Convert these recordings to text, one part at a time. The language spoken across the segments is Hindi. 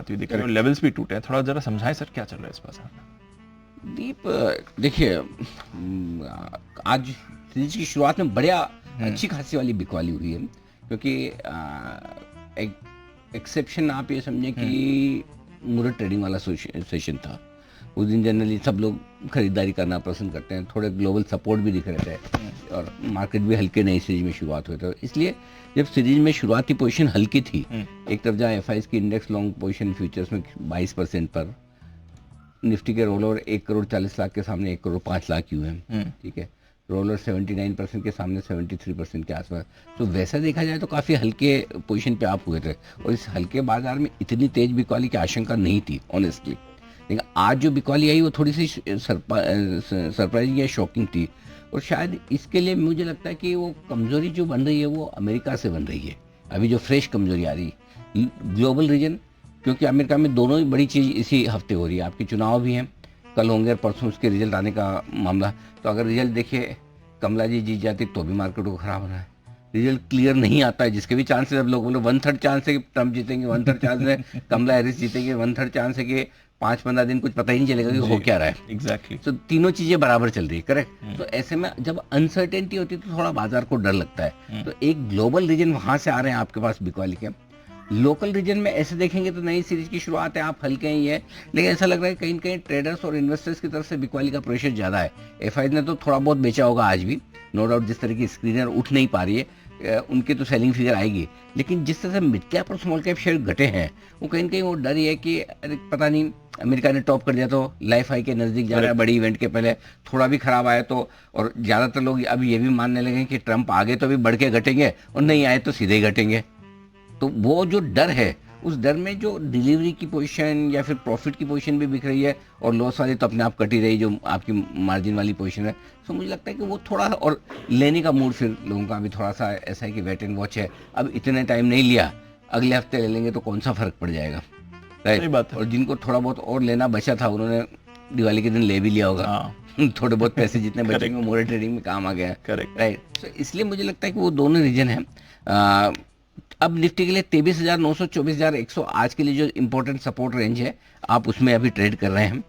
दिख रही है, लेवल्स भी टूटे हैं। थोड़ा जरा समझाएं सर, क्या चल रहा है इस बाजार में? दीप, देखिए, आज सीरीज की शुरुआत में बढ़िया अच्छी खासी वाली बिकवाली हुई है, क्योंकि एक एक्सेप्शन आप ये समझें कि मुहूर्त ट्रेडिंग वाला सेशन था। उस दिन जनरली सब लोग खरीदारी करना पसंद करते हैं, थोड़े ग्लोबल सपोर्ट भी दिख रहे थे और मार्केट भी हल्के नई सीरीज में शुरुआत हुई थी। इसलिए जब सीरीज में शुरुआती पोजीशन हल्की थी, एक तरफ जहाँ एफ की इंडेक्स लॉन्ग पोजीशन फ्यूचर्स में 22% पर, निफ्टी के रोल ओवर 1,40,00,000 के सामने 1,05,00,000 क्यों है, ठीक है, रोल ओवर 79% के सामने 73% के आसपास। तो वैसा देखा जाए तो काफ़ी हल्के पोजीशन पे आप हुए थे और इस हल्के बाजार में इतनी तेज बिकवाली की आशंका नहीं थी ऑनेस्टली। लेकिन आज जो बिकवाली आई वो थोड़ी सी सरप्राइजिंग या शॉकिंग थी, और शायद इसके लिए मुझे लगता है कि वो कमज़ोरी जो बन रही है वो अमेरिका से बन रही है। अभी जो फ्रेश कमज़ोरी आ रही है ग्लोबल रीजन, क्योंकि अमेरिका में दोनों ही बड़ी चीज़ इसी हफ्ते हो रही है। आपके चुनाव भी हैं, कल होंगे और परसों उसके रिजल्ट आने का मामला। तो अगर रिजल्ट देखिए कमला जी जीत जाती तो भी मार्केट को खराब होना है। रिजल्ट क्लियर नहीं आता है, जिसके भी चांसेस, अब लोग बोले 1/3 चांस है कि ट्रम्प जीतेंगे, 1/3 चांस है कमला हैरिस जीतेंगे, 1/3 चांस है कि 5-15 दिन कुछ पता ही नहीं चलेगा कि हो क्या रहा है। एग्जैक्टली। तो तीनों चीजें बराबर चल रही है, करेक्ट। तो ऐसे में जब अनसर्टेनिटी होती है तो थोड़ा बाजार को डर लगता है। तो एक ग्लोबल रीजन वहां से आ रहे हैं आपके पास बिकवाली के। लोकल रीजन में ऐसे देखेंगे तो नई सीरीज की शुरुआत है, आप हल्के ही है, लेकिन ऐसा लग रहा है कहीं कहीं ट्रेडर्स और इन्वेस्टर्स की तरफ से बिकवाली का प्रेशर ज़्यादा है। एफआई ने तो थोड़ा बहुत बेचा होगा आज भी, नो डाउट। जिस तरह की स्क्रीनर उठ नहीं पा रही है उनकी तो सेलिंग फिगर आएगी, लेकिन जिस तरह से मिड कैप और स्मॉल कैप शेयर घटे हैं वो कहीं ना कहीं वो डर ही है कि अरे पता नहीं अमेरिका ने टॉप कर दिया तो लाइफ हाई के नज़दीक जा रहा है, बड़ी इवेंट के पहले थोड़ा भी खराब आया तो। और ज़्यादातर लोग अब ये भी मानने लगे कि ट्रंप आगे तो भी बढ़ के घटेंगे और नहीं आए तो सीधे ही घटेंगे। तो वो जो डर है, उस डर में जो डिलीवरी की पोजीशन या फिर प्रॉफिट की पोजीशन भी बिक रही है, और लॉस वाली तो अपने आप कटी रही जो आपकी मार्जिन वाली पोजीशन है। तो मुझे लगता है कि वो थोड़ा, और लेने का मूड फिर लोगों का भी थोड़ा सा ऐसा है कि वेट एंड वॉच है। अब इतने टाइम नहीं लिया, अगले हफ्ते ले लेंगे तो कौन सा फर्क पड़ जाएगा, राइट। सही बात है। और जिनको थोड़ा बहुत और लेना बचा था उन्होंने दिवाली के दिन ले भी लिया होगा। थोड़े बहुत पैसे जितने बचेंगे मोरे ट्रेडिंग में काम आ गया, करेक्ट, राइट। तो इसलिए मुझे लगता है कि वो दोनों रीजन है। अब निफ्टी के लिए 23,900 24,100 आज के लिए जो इंपॉर्टेंट सपोर्ट रेंज है, आप उसमें अभी ट्रेड कर रहे हैं।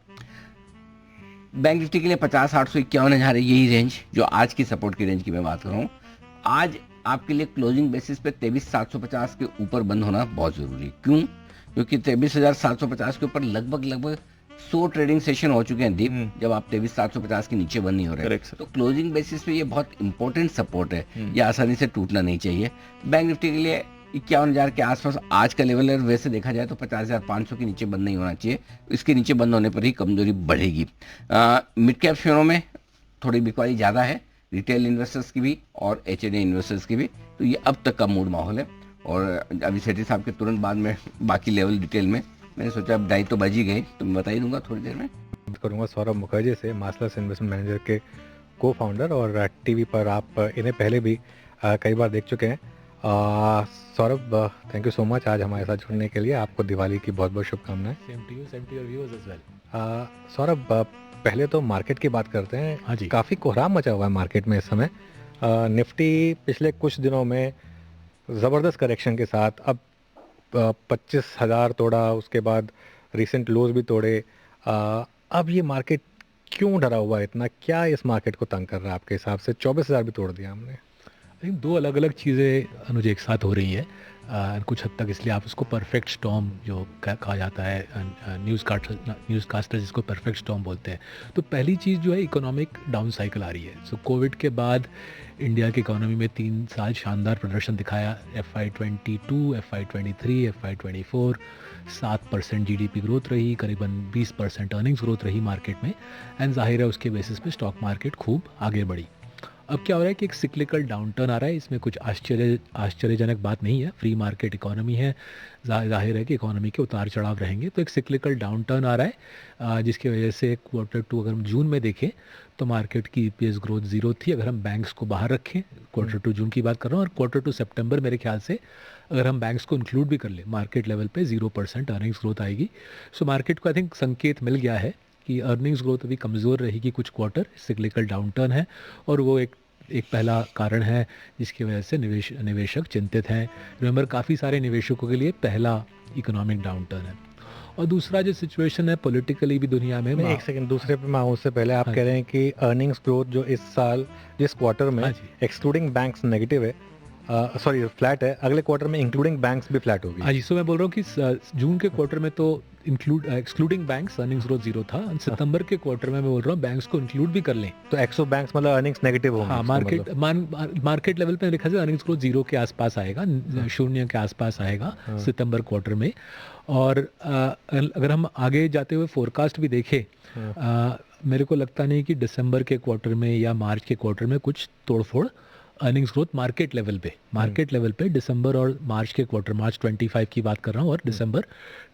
बैंक निफ्टी के लिए 50,800 51,000 है, यही रेंज जो आज की सपोर्ट की रेंज की मैं बात कर रहा हूँ। आज आपके लिए क्लोजिंग बेसिस पे 23,750 के ऊपर बंद होना बहुत जरूरी है। क्यों? क्योंकि 23,750 के ऊपर लगभग 100 ट्रेडिंग सेशन हो चुके हैं दीप, जब आप 23,750 के नीचे बंद नहीं हो रहे। तो क्लोजिंग बेसिस पे ये बहुत इंपॉर्टेंट सपोर्ट है, ये आसानी से टूटना नहीं चाहिए। बैंक निफ्टी के लिए 51,000 के आसपास आज का लेवल है। वैसे देखा जाए तो 50,500 के नीचे बंद नहीं होना चाहिए, इसके नीचे बंद होने पर ही कमजोरी बढ़ेगी। मिड कैप शेयरों में थोड़ी बिकवाली ज़्यादा है, रिटेल इन्वेस्टर्स की भी और एचएनए इन्वेस्टर्स की भी। तो ये अब तक का मूड माहौल है। और अभी सेठी साहब के तुरंत बाद में बाकी लेवल डिटेल में, मैंने सोचा अब 2:30 तो बज ही गई तो मैं बता ही दूंगा थोड़ी देर में। करूँगा सौरभ मुखर्जी से, मास्टर्स इन्वेस्टमेंट मैनेजर के को फाउंडर, और टीवी पर आप इन्हें पहले भी कई बार देख चुके हैं। Saurabh, thank you so much आज हमारे साथ जुड़ने के लिए। आपको दिवाली की बहुत बहुत शुभकामनाएं। Same to you, same to your viewers as well. Saurabh, पहले तो मार्केट की बात करते हैं। हाँ जी। काफ़ी कोहराम मचा हुआ है मार्केट में इस समय। निफ्टी पिछले कुछ दिनों में ज़बरदस्त करेक्शन के साथ अब 25,000 तोड़ा, उसके बाद रिसेंट लोज भी तोड़े। अब ये मार्केट क्यों डरा हुआ है इतना? क्या इस मार्केट को तंग कर रहा है आपके हिसाब से? 24,000 भी तोड़ दिया हमने। आई थिंक दो अलग अलग चीज़ें अनुज एक साथ हो रही हैं कुछ हद तक, इसलिए आप उसको परफेक्ट स्टॉर्म जो कहा जाता है, न्यूज़ कास्टर जिसको परफेक्ट स्टॉर्म बोलते हैं। तो पहली चीज़ जो है, इकोनॉमिक डाउन साइकिल आ रही है। सो कोविड के बाद इंडिया की इकोनॉमी में 3 साल शानदार प्रदर्शन दिखाया। FY22, FY23, FY24 7% GDP growth रही, करीबन 20% अर्निंग्स ग्रोथ रही मार्केट में। एंड जाहिर है उसके बेसिस पे स्टॉक मार्केट खूब आगे बढ़ी। अब क्या हो रहा है कि एक सिक्लिकल डाउनटर्न आ रहा है, इसमें कुछ आश्चर्यजनक बात नहीं है। फ्री मार्केट इकोनॉमी है, जाहिर है कि इकोनॉमी के उतार चढ़ाव रहेंगे। तो एक सिक्लिकल डाउनटर्न आ रहा है जिसकी वजह से Q2 अगर हम जून में देखें तो मार्केट की EPS ग्रोथ 0 थी। अगर हम बैंक्स को बाहर रखें, Q2 जून की बात कर रहा हूँ, और Q2 सितंबर मेरे ख्याल से अगर हम बैंक्स को इंक्लूड भी कर ले, मार्केट लेवल पे 0% अर्निंग्स ग्रोथ आएगी। सो मार्केट को आई थिंक संकेत मिल गया है कि अर्निंग्स ग्रोथ अभी कमज़ोर रहेगी कुछ क्वार्टर, सिक्लिकल डाउनटर्न है, और वो एक पहला कारण है जिसकी वजह से निवेशक चिंतित हैं। रिमेंबर, काफ़ी सारे निवेशकों के लिए पहला इकोनॉमिक डाउनटर्न है। और दूसरा जो सिचुएशन है पॉलिटिकली भी दुनिया में, एक सेकंड, दूसरे पे मैं आऊं उससे पहले आप हाँ कह रहे हैं कि अर्निंग्स ग्रोथ जो इस साल जिस क्वार्टर में हाँ जी। एक्सक्लूडिंग बैंक्स नेगेटिव है, सॉरी फ्लैट है, अगले क्वार्टर में इंक्लूडिंग बैंक्स भी फ्लैट होगी। हाँ जी, सो मैं बोल रहा हूँ कि जून के क्वार्टर में तो excluding banks earnings growth zero था, सितंबर के क्वार्टर में मैं बोल रहा हूँ बैंक्स को इंक्लूड भी कर लें तो एक्सो बैंक्स मतलब अर्निंग्स नेगेटिव होंगे। हाँ, इसका मार्केट लेवल पे लिखा जाए अर्निंग्स ग्रोथ जीरो के आसपास आएगा, शून्य के आसपास आएगा सितंबर क्वार्टर में। और अगर हम आगे जाते हुए फोरकास्ट भी देखें, मेरे को लगता नहीं कि दिसंबर के क्वार्टर में या मार्च के क्वार्टर में कुछ तोड़फोड़ अर्निंग्स ग्रोथ मार्केट लेवल पे दिसंबर और मार्च के क्वार्टर, मार्च 25 की बात कर रहा हूँ और दिसंबर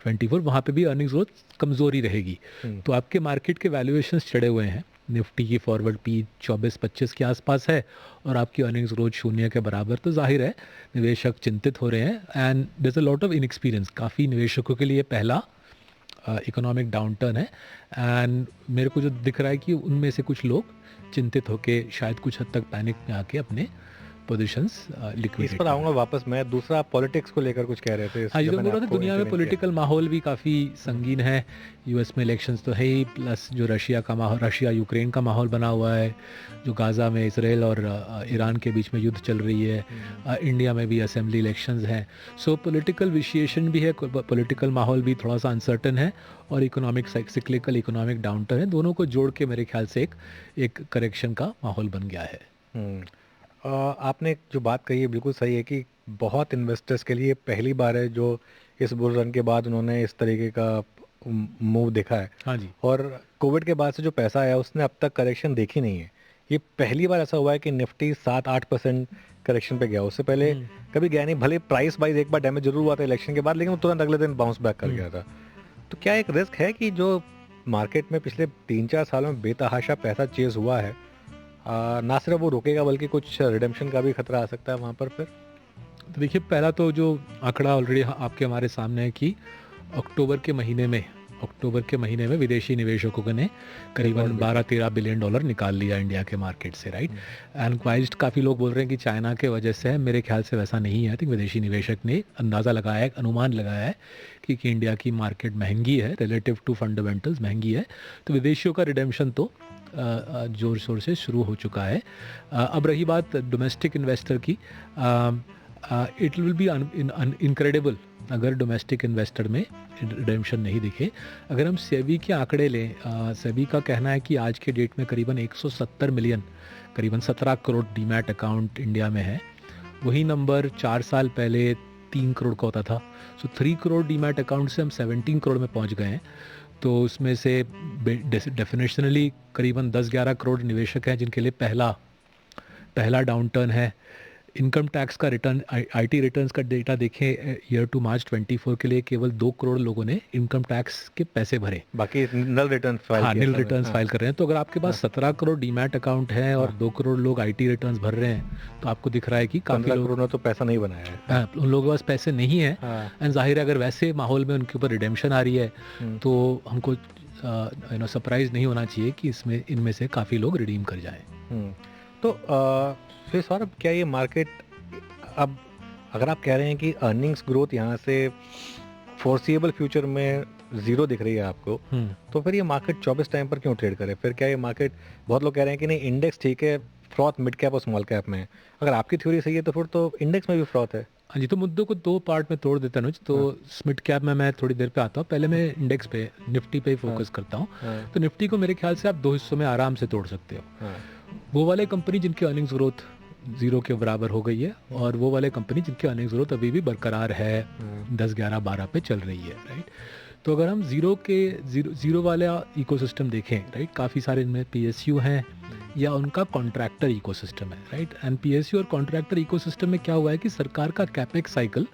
24, वहाँ पे भी अर्निंग्स ग्रोथ कमज़ोरी रहेगी। तो आपके मार्केट के वैल्यूएशंस चढ़े हुए हैं, निफ्टी की फॉरवर्ड पी 24-25 के आसपास है और आपकी अर्निंग्स ग्रोथ शून्य के बराबर, तो जाहिर है निवेशक चिंतित हो रहे हैं and there is a lot of inexperience. काफ़ी निवेशकों के लिए पहला इकोनॉमिक डाउनटर्न है एंड मेरे को जो दिख रहा है कि उनमें से कुछ लोग चिंतित होके शायद कुछ हद तक पैनिक में आके अपने पोजीशंस लिक्विडेट। इस पर आऊंगा वापस मैं। दूसरा पॉलिटिक्स को लेकर कुछ कह रहे थे। हाँ, ये तो बोल रहा था दुनिया में पॉलिटिकल माहौल भी काफ़ी संगीन है। यूएस में इलेक्शंस तो है ही, प्लस जो रशिया यूक्रेन का माहौल बना हुआ है, जो गाज़ा में इसराइल और ईरान के बीच में युद्ध चल रही है, इंडिया में भी असेंबली इलेक्शंस हैं। सो पॉलिटिकल विशिएशन भी है, पॉलिटिकल माहौल भी थोड़ा सा अनसर्टन है और इकोनॉमिक सिक्लिकल इकोनॉमिक डाउनटर्न है। दोनों को जोड़ के मेरे ख्याल से एक करेक्शन का माहौल बन गया है। आपने जो बात कही है बिल्कुल सही है कि बहुत इन्वेस्टर्स के लिए पहली बार है जो इस बुल रन के बाद उन्होंने इस तरीके का मूव देखा है। हाँ जी। और कोविड के बाद से जो पैसा आया उसने अब तक करेक्शन देखी नहीं है। ये पहली बार ऐसा हुआ है कि निफ्टी 7-8% करेक्शन पे गया, उससे पहले कभी गया नहीं। भले प्राइस वाइज एक बार डैमेज जरूर हुआ था इलेक्शन के बाद, लेकिन वो तुरंत अगले दिन बाउंस बैक कर गया था। तो क्या एक रिस्क है कि जो मार्केट में पिछले 3-4 सालों में बेतहाशा पैसा चेज हुआ है, ना सिर्फ वो रुकेगा बल्कि कुछ रिडेम्पशन का भी खतरा आ सकता है वहाँ पर फिर? तो देखिए, पहला तो जो आंकड़ा ऑलरेडी आपके हमारे सामने है कि अक्टूबर के महीने में विदेशी निवेशकों ने करीबन 12-13 बिलियन डॉलर निकाल लिया इंडिया के मार्केट से, राइट। एंड काफ़ी लोग बोल रहे हैं कि चाइना के वजह से है। मेरे ख्याल से वैसा नहीं है। आई थिंक विदेशी निवेशक ने अंदाज़ा लगाया है, अनुमान लगाया है कि इंडिया की मार्केट महंगी है, रिलेटिव टू फंडामेंटल्स महंगी है, तो विदेशियों का रिडेम्पशन तो जोर शोर से शुरू हो चुका है। अब रही बात डोमेस्टिक इन्वेस्टर की, इट विल बी इनक्रेडिबल अगर डोमेस्टिक इन्वेस्टर में रिडेम्पशन नहीं दिखे। अगर हम सेबी के आंकड़े लें, सेबी का कहना है कि आज के डेट में करीबन 170 मिलियन, करीबन 17 करोड़ डीमैट अकाउंट इंडिया में है। वही नंबर 4 साल पहले 3 करोड़ का होता था। सो 3 करोड़ डीमैट अकाउंट से हम 17 करोड़ में पहुंच गए हैं। तो उसमें से डेफिनेशनली करीबन 10-11 करोड़ निवेशक हैं जिनके लिए पहला डाउनटर्न है। इनकम टैक्स का रिटर्न, आईटी रिटर्न्स का डेटा देखें ईयर टू मार्च 24 के लिए केवल 2 करोड़ लोगों ने इनकम टैक्स के पैसे भरे, बाकी निल रिटर्न फाइल निल रिटर्न्स फाइल कर रहे हैं। तो अगर आपके पास 17 करोड़ डीमैट अकाउंट है और 2 करोड़ लोग आईटी रिटर्न्स भर रहे हैं, तो आपको दिख रहा है कि काफी लोगों ने तो पैसा नहीं बनाया है, उन लोगों के पास पैसे नहीं है। एंड जाहिर है अगर वैसे माहौल में उनके ऊपर रिडेम्पशन आ रही है तो हमको सरप्राइज नहीं होना चाहिए कि इनमें से काफी लोग रिडीम कर जाएं। तो फिर सौरभ, क्या ये मार्केट अब अगर आप कह रहे हैं कि अर्निंग्स ग्रोथ यहाँ से फोर्सिएबल फ्यूचर में जीरो दिख रही है आपको, तो फिर ये मार्केट 24 टाइम पर क्यों ट्रेड करे? फिर क्या ये मार्केट, बहुत लोग कह रहे हैं कि नहीं इंडेक्स ठीक है, फ्रॉथ मिड कैप और स्मॉल कैप में है। अगर आपकी थ्योरी सही है तो फिर तो इंडेक्स में भी फ्रॉथ है। हाँ जी, तो मुद्दों को 2 पार्ट में तोड़ देता हूँ। तो मिड कैप में मैं थोड़ी देर पे आता हूँ, पहले मैं इंडेक्स पे, निफ्टी पे ही फोकस करता हूँ। तो निफ्टी को मेरे ख्याल से आप 2 हिस्सों में आराम से तोड़ सकते हो। वो वाले कंपनी जिनकी अर्निंग्स ग्रोथ जीरो के बराबर हो गई है और वो वाले कंपनी जिनकी अर्निंग्स ग्रोथ अभी भी बरकरार है, 10, 11, 12 पे चल रही है, राइट। तो अगर हम जीरो वाला इकोसिस्टम देखें, राइट, काफ़ी सारे इनमें पीएसयू हैं या उनका कॉन्ट्रैक्टर इकोसिस्टम है, राइट। एंड पीएसयू और कॉन्ट्रैक्टर इकोसिस्टम में क्या हुआ है कि सरकार का कैपेक्स साइकिल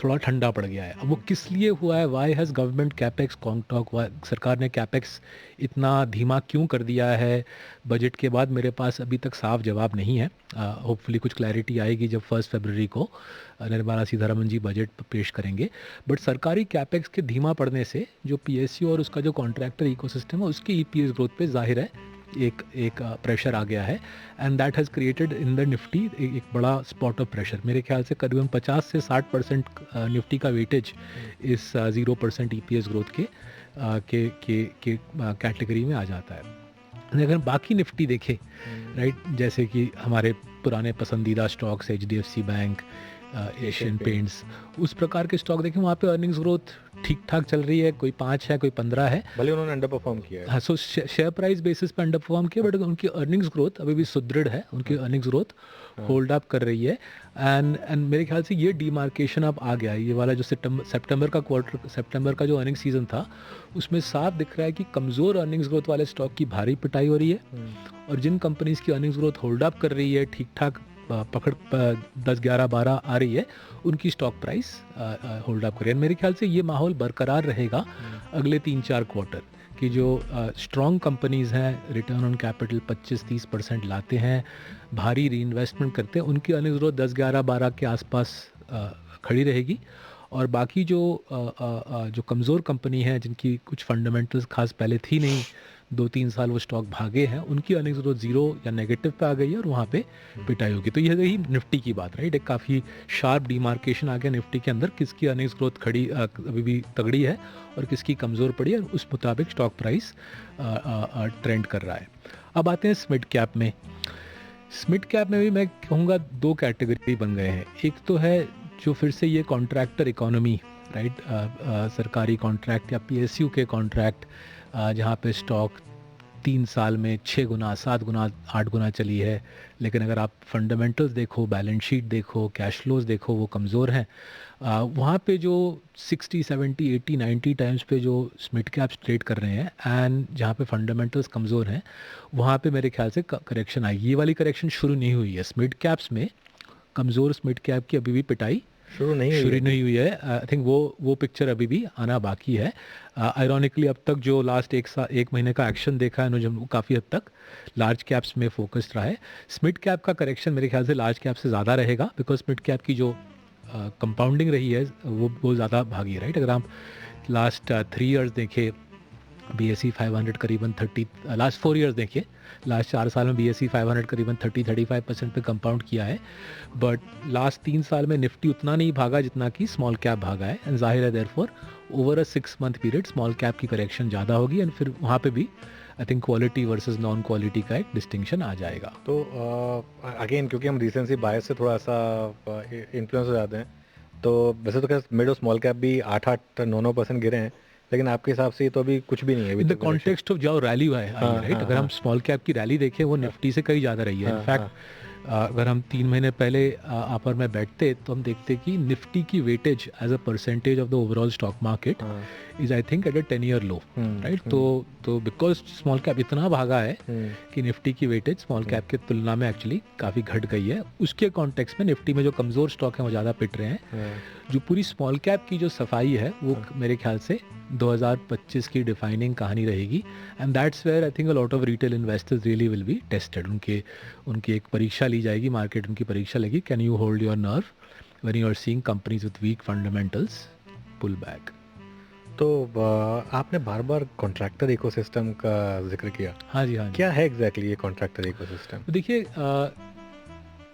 थोड़ा ठंडा पड़ गया है। अब वो किस लिए हुआ है, वाई हैज़ गवर्नमेंट कैपेक्स कॉन्टॉक, सरकार ने कैपेक्स इतना धीमा क्यों कर दिया है बजट के बाद, मेरे पास अभी तक साफ जवाब नहीं है। होपफुली कुछ क्लैरिटी आएगी जब 1 फरवरी को निर्मला सीतारमन जी बजट पेश करेंगे। बट सरकारी कैपेक्स के धीमा पड़ने से जो पीएसयू और उसका जो कॉन्ट्रैक्टर इकोसिस्टम है उसकी ईपीएस ग्रोथ पे जाहिर है एक प्रेशर आ गया है and that has created in the Nifty एक बड़ा स्पॉट ऑफ प्रेशर। मेरे ख्याल से करीबन 50 से 60% निफ्टी का वेटेज इस 0% EPS ग्रोथ के कैटेगरी में आ जाता है। अगर बाकी निफ्टी देखें राइट, जैसे कि हमारे पुराने पसंदीदा stocks HDFC bank, Asian paints, उस प्रकार के स्टॉक देखें वहाँ पे अर्निंग्स ग्रोथ ठीक ठाक चल रही है, कोई 5 है कोई 15 है, भले उन्होंने अंडर परफॉर्म किया है। हाँ, सो शेयर प्राइस बेसिस पे अंडर परफॉर्म किया, बट उनकी अर्निंग्स ग्रोथ अभी भी सुदृढ़ है, उनकी अर्निंग्स ग्रोथ होल्ड अप कर रही है। एंड मेरे ख्याल से ये डिमार्केशन अब आ गया है। ये वाला जो सितंबर का जो अर्निंग सीजन था उसमें साफ दिख रहा है कि कमज़ोर अर्निंग्स ग्रोथ वाले स्टॉक की भारी पिटाई हो रही है और जिन कंपनीज़ की अर्निंग्स ग्रोथ होल्ड अप कर रही है, ठीक ठाक पकड़ 10, 11, 12 आ रही है, उनकी स्टॉक प्राइस होल्ड अप करें। मेरे ख्याल से ये माहौल बरकरार रहेगा अगले 3-4 क्वार्टर की। जो स्ट्रॉन्ग कंपनीज़ हैं, रिटर्न ऑन कैपिटल 25-30% लाते हैं, भारी री इन्वेस्टमेंट करते हैं, उनकी अर्निंग्स ग्रोथ 10, 11, 12 के आसपास खड़ी रहेगी। और बाकी जो कमज़ोर कंपनी है जिनकी कुछ फंडामेंटल्स खास पहले थी नहीं, 2-3 साल वो स्टॉक भागे हैं, उनकी अर्निंग्स ग्रोथ 0 या नेगेटिव पे आ गई है और वहाँ पे पिटाई होगी। तो यह रही निफ्टी की बात, राइट। एक काफ़ी शार्प डिमार्केशन आ गया निफ्टी के अंदर, किसकी अर्निंग्स ग्रोथ खड़ी अभी भी तगड़ी है और किसकी कमज़ोर पड़ी है, उस मुताबिक स्टॉक प्राइस ट्रेंड कर रहा है। अब आते हैं स्मिड कैप में। स्मिड कैप में भी मैं कहूँगा 2 कैटेगरी बन गए हैं। एक तो है जो फिर से ये कॉन्ट्रैक्टर इकोनॉमी, राइट, सरकारी कॉन्ट्रैक्ट या PSU के कॉन्ट्रैक्ट, जहाँ पे स्टॉक 3 साल में 6 गुना, 7 गुना, 8 गुना चली है, लेकिन अगर आप फंडामेंटल्स देखो, बैलेंस शीट देखो, कैश फ्लोज देखो, वो कमज़ोर हैं। वहाँ पे जो 60, 70, 80, 90 टाइम्स पे जो स्मिड कैप्स ट्रेड कर रहे हैं एंड जहाँ पे फंडामेंटल्स कमज़ोर हैं, वहाँ पे मेरे ख्याल से करेक्शन आई। ये वाली करेक्शन शुरू नहीं हुई है। स्मिड कैप्स में कमज़ोर स्मिड कैप की अभी भी पिटाई शुरू नहीं हुई है। आई थिंक वो पिक्चर अभी भी आना बाकी है। आयरॉनिकली अब तक जो लास्ट एक महीने का एक्शन देखा है वो काफ़ी हद तक लार्ज कैप्स में फोकस्ड रहा है। स्मिड कैप का करेक्शन मेरे ख्याल से लार्ज कैप से ज़्यादा रहेगा, बिकॉज स्मिड कैप की जो कंपाउंडिंग रही है वो ज़्यादा भागी है, राइट। अगर आप लास्ट 3 ईयर्स देखें, BSE 500 करीबन 30, लास्ट 4 ईयर्स देखिए, लास्ट 4 साल में BSE 500 करीबन 30-35% पे कंपाउंड किया है। बट लास्ट 3 साल में निफ्टी उतना नहीं भागा जितना कि स्मॉल कैप भागा है, एंड जाहिर है therefore over a 6 month period small cap की करेक्शन ज़्यादा होगी, एंड फिर वहाँ पे भी I think quality versus non quality का एक डिस्टिंक्शन आ जाएगा। तो अगेन क्योंकि हम रिसेंसी बायस से थोड़ा सा इन्फ्लुएंस हो जाते हैं, तो वैसे तो क्या मिड और स्मॉल कैप भी 8-9% गिरे हैं, लेकिन आपके हिसाब से ये तो अभी कुछ भी नहीं है। इन द कॉन्टेक्स्ट ऑफ जो रैली हुआ है, राइट, अगर हम स्मॉल कैप की रैली देखें वो निफ्टी से कहीं ज़्यादा रही है। इनफैक्ट अगर हम 3 महीने पहले आपस में बैठते तो हम देखते कि निफ्टी की weightage as a percentage of the overall stock market is I think at a 10-year low, right. तो बिकॉज स्मॉल कैप इतना भागा है कि निफ्टी की वेटेज स्मॉल कैप की तुलना में एक्चुअली काफ़ी घट गई है। उसके कॉन्टेक्स्ट में निफ्टी में जो कमज़ोर स्टॉक हैं वो ज़्यादा पिट रहे हैं। जो पूरी स्मॉल कैप की जो सफाई है वो मेरे ख्याल से 2025 की डिफाइनिंग कहानी रहेगी, and that's where I think a lot of retail investors really will be tested. उनकी एक परीक्षा ली जाएगी, मार्केट उनकी परीक्षा लेगी, can you hold your nerve when you are seeing companies with weak fundamentals pull back. तो आपने बार बार कॉन्ट्रैक्टर इकोसिस्टम का जिक्र किया। हाँ जी, हाँ जी। क्या है एग्जैक्टली ये कॉन्ट्रैक्टर इकोसिस्टम? तो देखिए,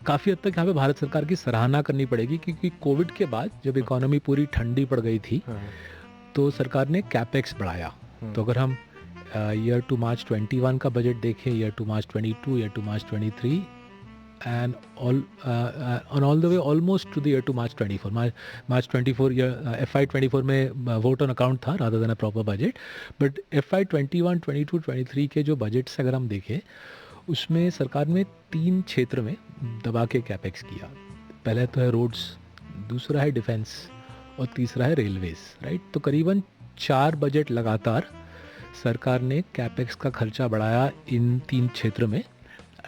काफ़ी हद तक यहाँ पे भारत सरकार की सराहना करनी पड़ेगी, क्योंकि कोविड के बाद जब इकोनॉमी पूरी ठंडी पड़ गई थी तो सरकार ने कैपेक्स बढ़ाया। तो अगर हम ईयर टू मार्च 21 का बजट देखें, year to March 22, year to March 23 and all the way almost to the year to March 24. March 24 FY 24 में vote on account था rather than a proper budget, but FY 21, 22, 23 के जो बजट से अगर हम देखें उसमें सरकार ने 3 क्षेत्र में दबा के कैपेक्स किया। पहले तो है रोड्स, दूसरा है डिफेंस और तीसरा है रेलवेज, राइट। तो करीबन 4 बजट लगातार सरकार ने कैपेक्स का खर्चा बढ़ाया इन 3 क्षेत्र में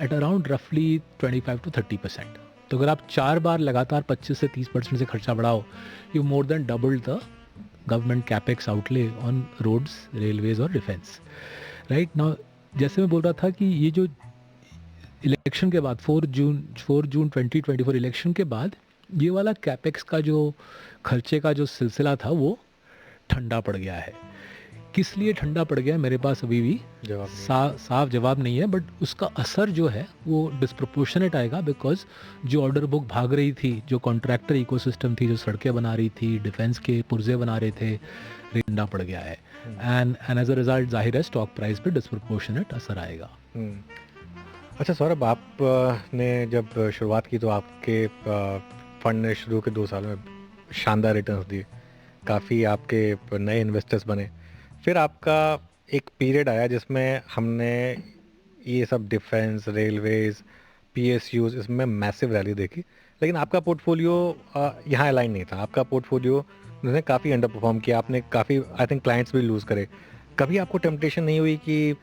एट अराउंड रफली 25 to 30%। तो अगर आप 4 बार लगातार 25 से 30% से खर्चा बढ़ाओ, you more than doubled the government capex outlay on roads, railways और डिफेंस, राइट। नाउ जैसे मैं बोल रहा था कि ये जो इलेक्शन के बाद 4 जून 2024 इलेक्शन के बाद ये वाला कैपेक्स का जो खर्चे का जो सिलसिला था वो ठंडा पड़ गया है। किस लिए ठंडा पड़ गया मेरे पास अभी भी जवाब नहीं। साफ जवाब नहीं है, बट उसका असर जो है वो डिस्प्रोपोर्शनेट आएगा, बिकॉज जो ऑर्डर बुक भाग रही थी, जो कॉन्ट्रैक्टर इकोसिस्टम थी, जो सड़कें बना रही थी, डिफेंस के पुर्जे बना रहे थे, ठंडा पड़ गया है, एंड एज अ रिजल्ट जाहिर है स्टॉक प्राइस पे डिस्प्रोपोर्शनेट असर आएगा। अच्छा सौरभ, आप ने जब शुरुआत की तो आपके फंड ने शुरू के 2 साल में शानदार रिटर्न्स दिए, काफ़ी आपके नए इन्वेस्टर्स बने। फिर आपका एक पीरियड आया जिसमें हमने ये सब डिफेंस, रेलवेज, पीएसयूज, इसमें मैसिव रैली देखी, लेकिन आपका पोर्टफोलियो यहाँ अलाइन नहीं था। आपका पोर्टफोलियो ने काफ़ी अंडर परफॉर्म किया, आपने काफ़ी आई थिंक क्लाइंट्स भी लूज़ करे। कभी आपको टेम्पटेशन नहीं हुई कि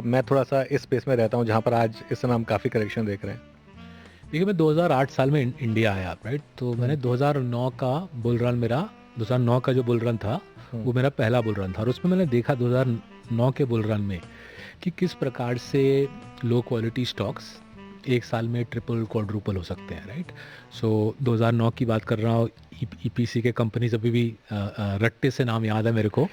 मैं थोड़ा सा इस स्पेस में रहता हूँ जहाँ पर आज इस समय हम काफ़ी करेक्शन देख रहे हैं? देखिए, मैं 2008 साल में इंडिया आया, राइट, तो मैंने 2009 का बुल रन, मेरा 2009 का जो बुल रन था वो मेरा पहला बुल रन था, और उसमें मैंने देखा 2009 के बुल रन में कि किस प्रकार से लो क्वालिटी स्टॉक्स एक साल में ट्रिपल क्वाड्रुपल हो सकते हैं, राइट। सो 2009 की बात कर रहा हूँ, ईपीसी के कंपनीज अभी भी रट्टे से नाम याद है मेरे को,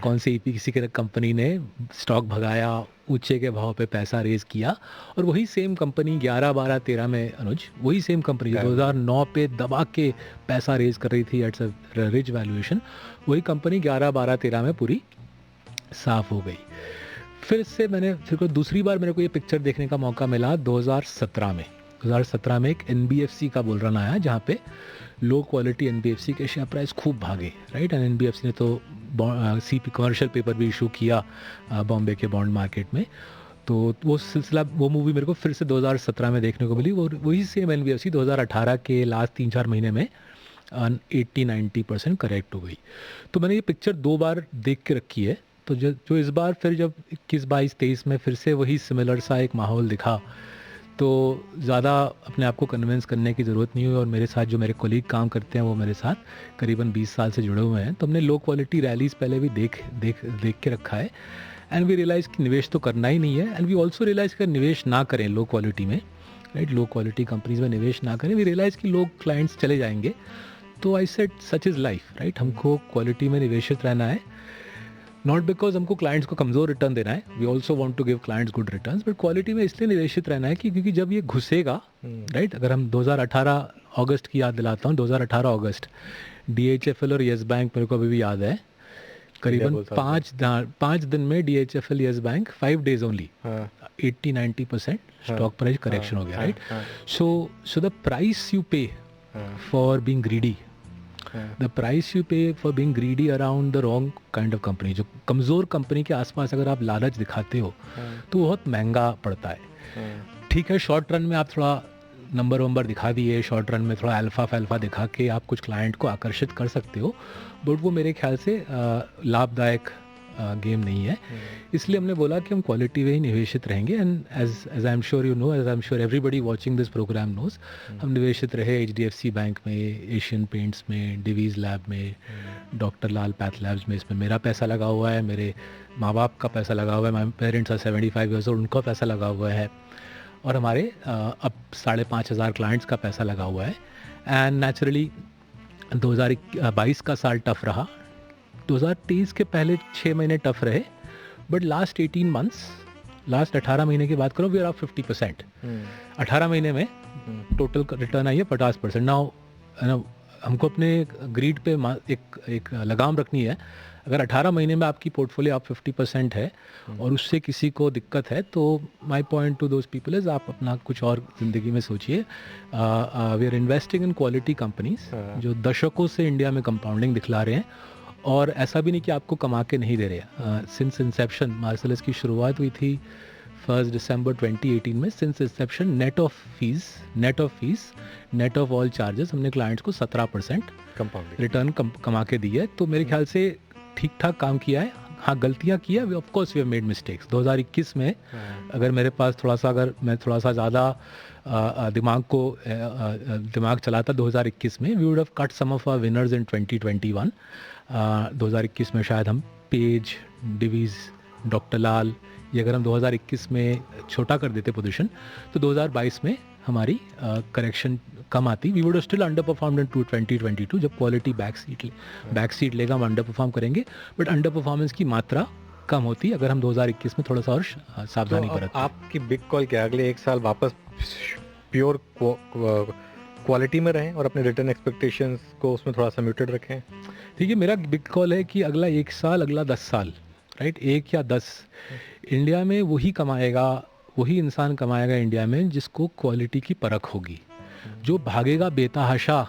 कौन सी ईपीसी के कंपनी ने स्टॉक भगाया, ऊंचे के भाव पे पैसा रेज किया, और वही सेम कंपनी 11, 12, 13 में अनुज, वही सेम कंपनी 2009 पे दबा के पैसा रेज कर रही थी एट्स अ रिच वैल्यूएशन, वही कंपनी 11, 12, 13 में पूरी साफ हो गई। फिर से फिर को दूसरी बार मेरे को ये पिक्चर देखने का मौका मिला 2017 में। 2017 में एक एनबीएफसी का बुल रन आया जहाँ पे लो क्वालिटी एनबीएफसी के शेयर प्राइस खूब भागे, राइट, एंड एनबीएफसी ने तो सीपी कमर्शियल पेपर भी इशू किया बॉम्बे के बॉन्ड मार्केट में। तो वो सिलसिला, वो मूवी मेरे को फिर से 2017 में देखने को मिली, वही सेम एनबीएफसी 2018 के लास्ट 3-4 महीने में 80-90% करेक्ट हो गई। तो मैंने ये पिक्चर 2 बार देख के रखी है, तो जो इस बार फिर जब 21, 22, 23 में फिर से वही सिमिलर सा एक माहौल दिखा, तो ज़्यादा अपने आप को कन्विंस करने की ज़रूरत नहीं हुई, और मेरे साथ जो मेरे कोलीग काम करते हैं वो मेरे साथ करीबन 20 साल से जुड़े हुए हैं, तो हमने लो क्वालिटी रैलीज पहले भी देख के रखा है, एंड वी रियलाइज़ कि निवेश तो करना ही नहीं है, एंड वी ऑल्सो रियलाइज़ कि निवेश ना करें लो क्वालिटी में, राइट, लो क्वालिटी कंपनीज में निवेश ना करें, वी रियलाइज़ कि लोग क्लाइंट्स चले जाएंगे। तो I said such is life, right, हमको क्वालिटी में निवेशित रहना है, नॉट बिकॉज हमको क्लाइंट्स को कमज़ोर रिटर्न देना है, we also want to give clients good returns, but quality में इसलिए निवेशित रहना है कि क्योंकि जब ये घुसेगा, राइट, अगर हम 2018 अगस्त की याद दिलाता हूँ, 2018 अगस्त DHFL और येस बैंक मेरे को अभी भी याद है, करीबन 5 दिन में DHFL Yes Bank 5 days only 80-90% stock price correction हो गया, right. So the price you pay for being greedy, the price you pay for being greedy around the wrong kind of company, जो कमज़ोर कंपनी के आसपास अगर आप लालच दिखाते हो तो बहुत महंगा पड़ता है। ठीक है, शॉर्ट रन में आप थोड़ा नंबर दिखा दिए, शॉर्ट रन में थोड़ा अल्फा दिखा के आप कुछ क्लाइंट को आकर्षित कर सकते हो, बट वो मेरे ख्याल से लाभदायक गेम नहीं है। इसलिए हमने बोला कि हम क्वालिटी में ही निवेशित रहेंगे, and as I am sure you know, as I am sure everybody watching this programme knows, हम निवेशित रहे HDFC बैंक में, एशियन पेंट्स में, डिवीज़ लैब में, डॉक्टर लाल पैथ लैब्स में। इसमें मेरा पैसा लगा हुआ है, मेरे माँ बाप का पैसा लगा हुआ है, my parents are 75 years old, उनका पैसा लगा हुआ है, और हमारे अब 5,500 क्लाइंट्स का पैसा लगा हुआ है। एंड नेचुरली 2022 का साल टफ रहा, 2023 के पहले 6 महीने टफ रहे, बट लास्ट 18 months, लास्ट 18 महीने की बात करो, वी आर अप 50%। 18 महीने में टोटल रिटर्न आई है 50%। नाउ हमको अपने ग्रीड पे एक लगाम रखनी है। अगर 18 महीने में आपकी पोर्टफोलियो आप 50% है और उससे किसी को दिक्कत है, तो my point to those people is आप अपना कुछ और ज़िंदगी में सोचिए। We are investing in quality companies जो दशकों से इंडिया में कंपाउंडिंग दिखला रहे हैं, और ऐसा भी नहीं कि आपको कमा के नहीं दे रहे। सिंस इंसेप्शन मार्सेलस की शुरुआत हुई थी 1 December 2018 में, since Inception net of fees net of all charges हमने क्लाइंट्स को 17% रिटर्न कमा के दी है। तो मेरे ख्याल से ठीक ठाक काम किया है। हाँ, गलतियाँ की है, of course we have made mistakes. 2021 में अगर मेरे पास अगर मैं थोड़ा सा ज़्यादा दिमाग चलाता 2021 में, we would have cut some of our winners in 2021। 2021 में शायद हम पेज, डिवीज़, डॉक्टर लाल, ये अगर हम 2021 में छोटा कर देते पोजीशन, तो 2022 में हमारी करेक्शन कम आती। We would still underperform in 2022। जब क्वालिटी बैक सीट लेगा हम अंडर परफॉर्म करेंगे, बट अंडर परफॉर्मेंस की मात्रा कम होती अगर हम 2021 में थोड़ा सा और सावधानी तो अब बरतते। आपकी बिग कॉल क्या है? अगले एक साल वापस प्योर क्वालिटी में रहें और अपने रिटर्न एक्सपेक्टेशंस को उसमें थोड़ा सा म्यूटेड रखें? ठीक है, मेरा बिग कॉल है कि अगला 1 साल, अगला 10 साल, राइट, 1 या 10, इंडिया में वही कमाएगा, वही इंसान कमाएगा इंडिया में जिसको क्वालिटी की परख होगी। जो भागेगा बेतहाशा,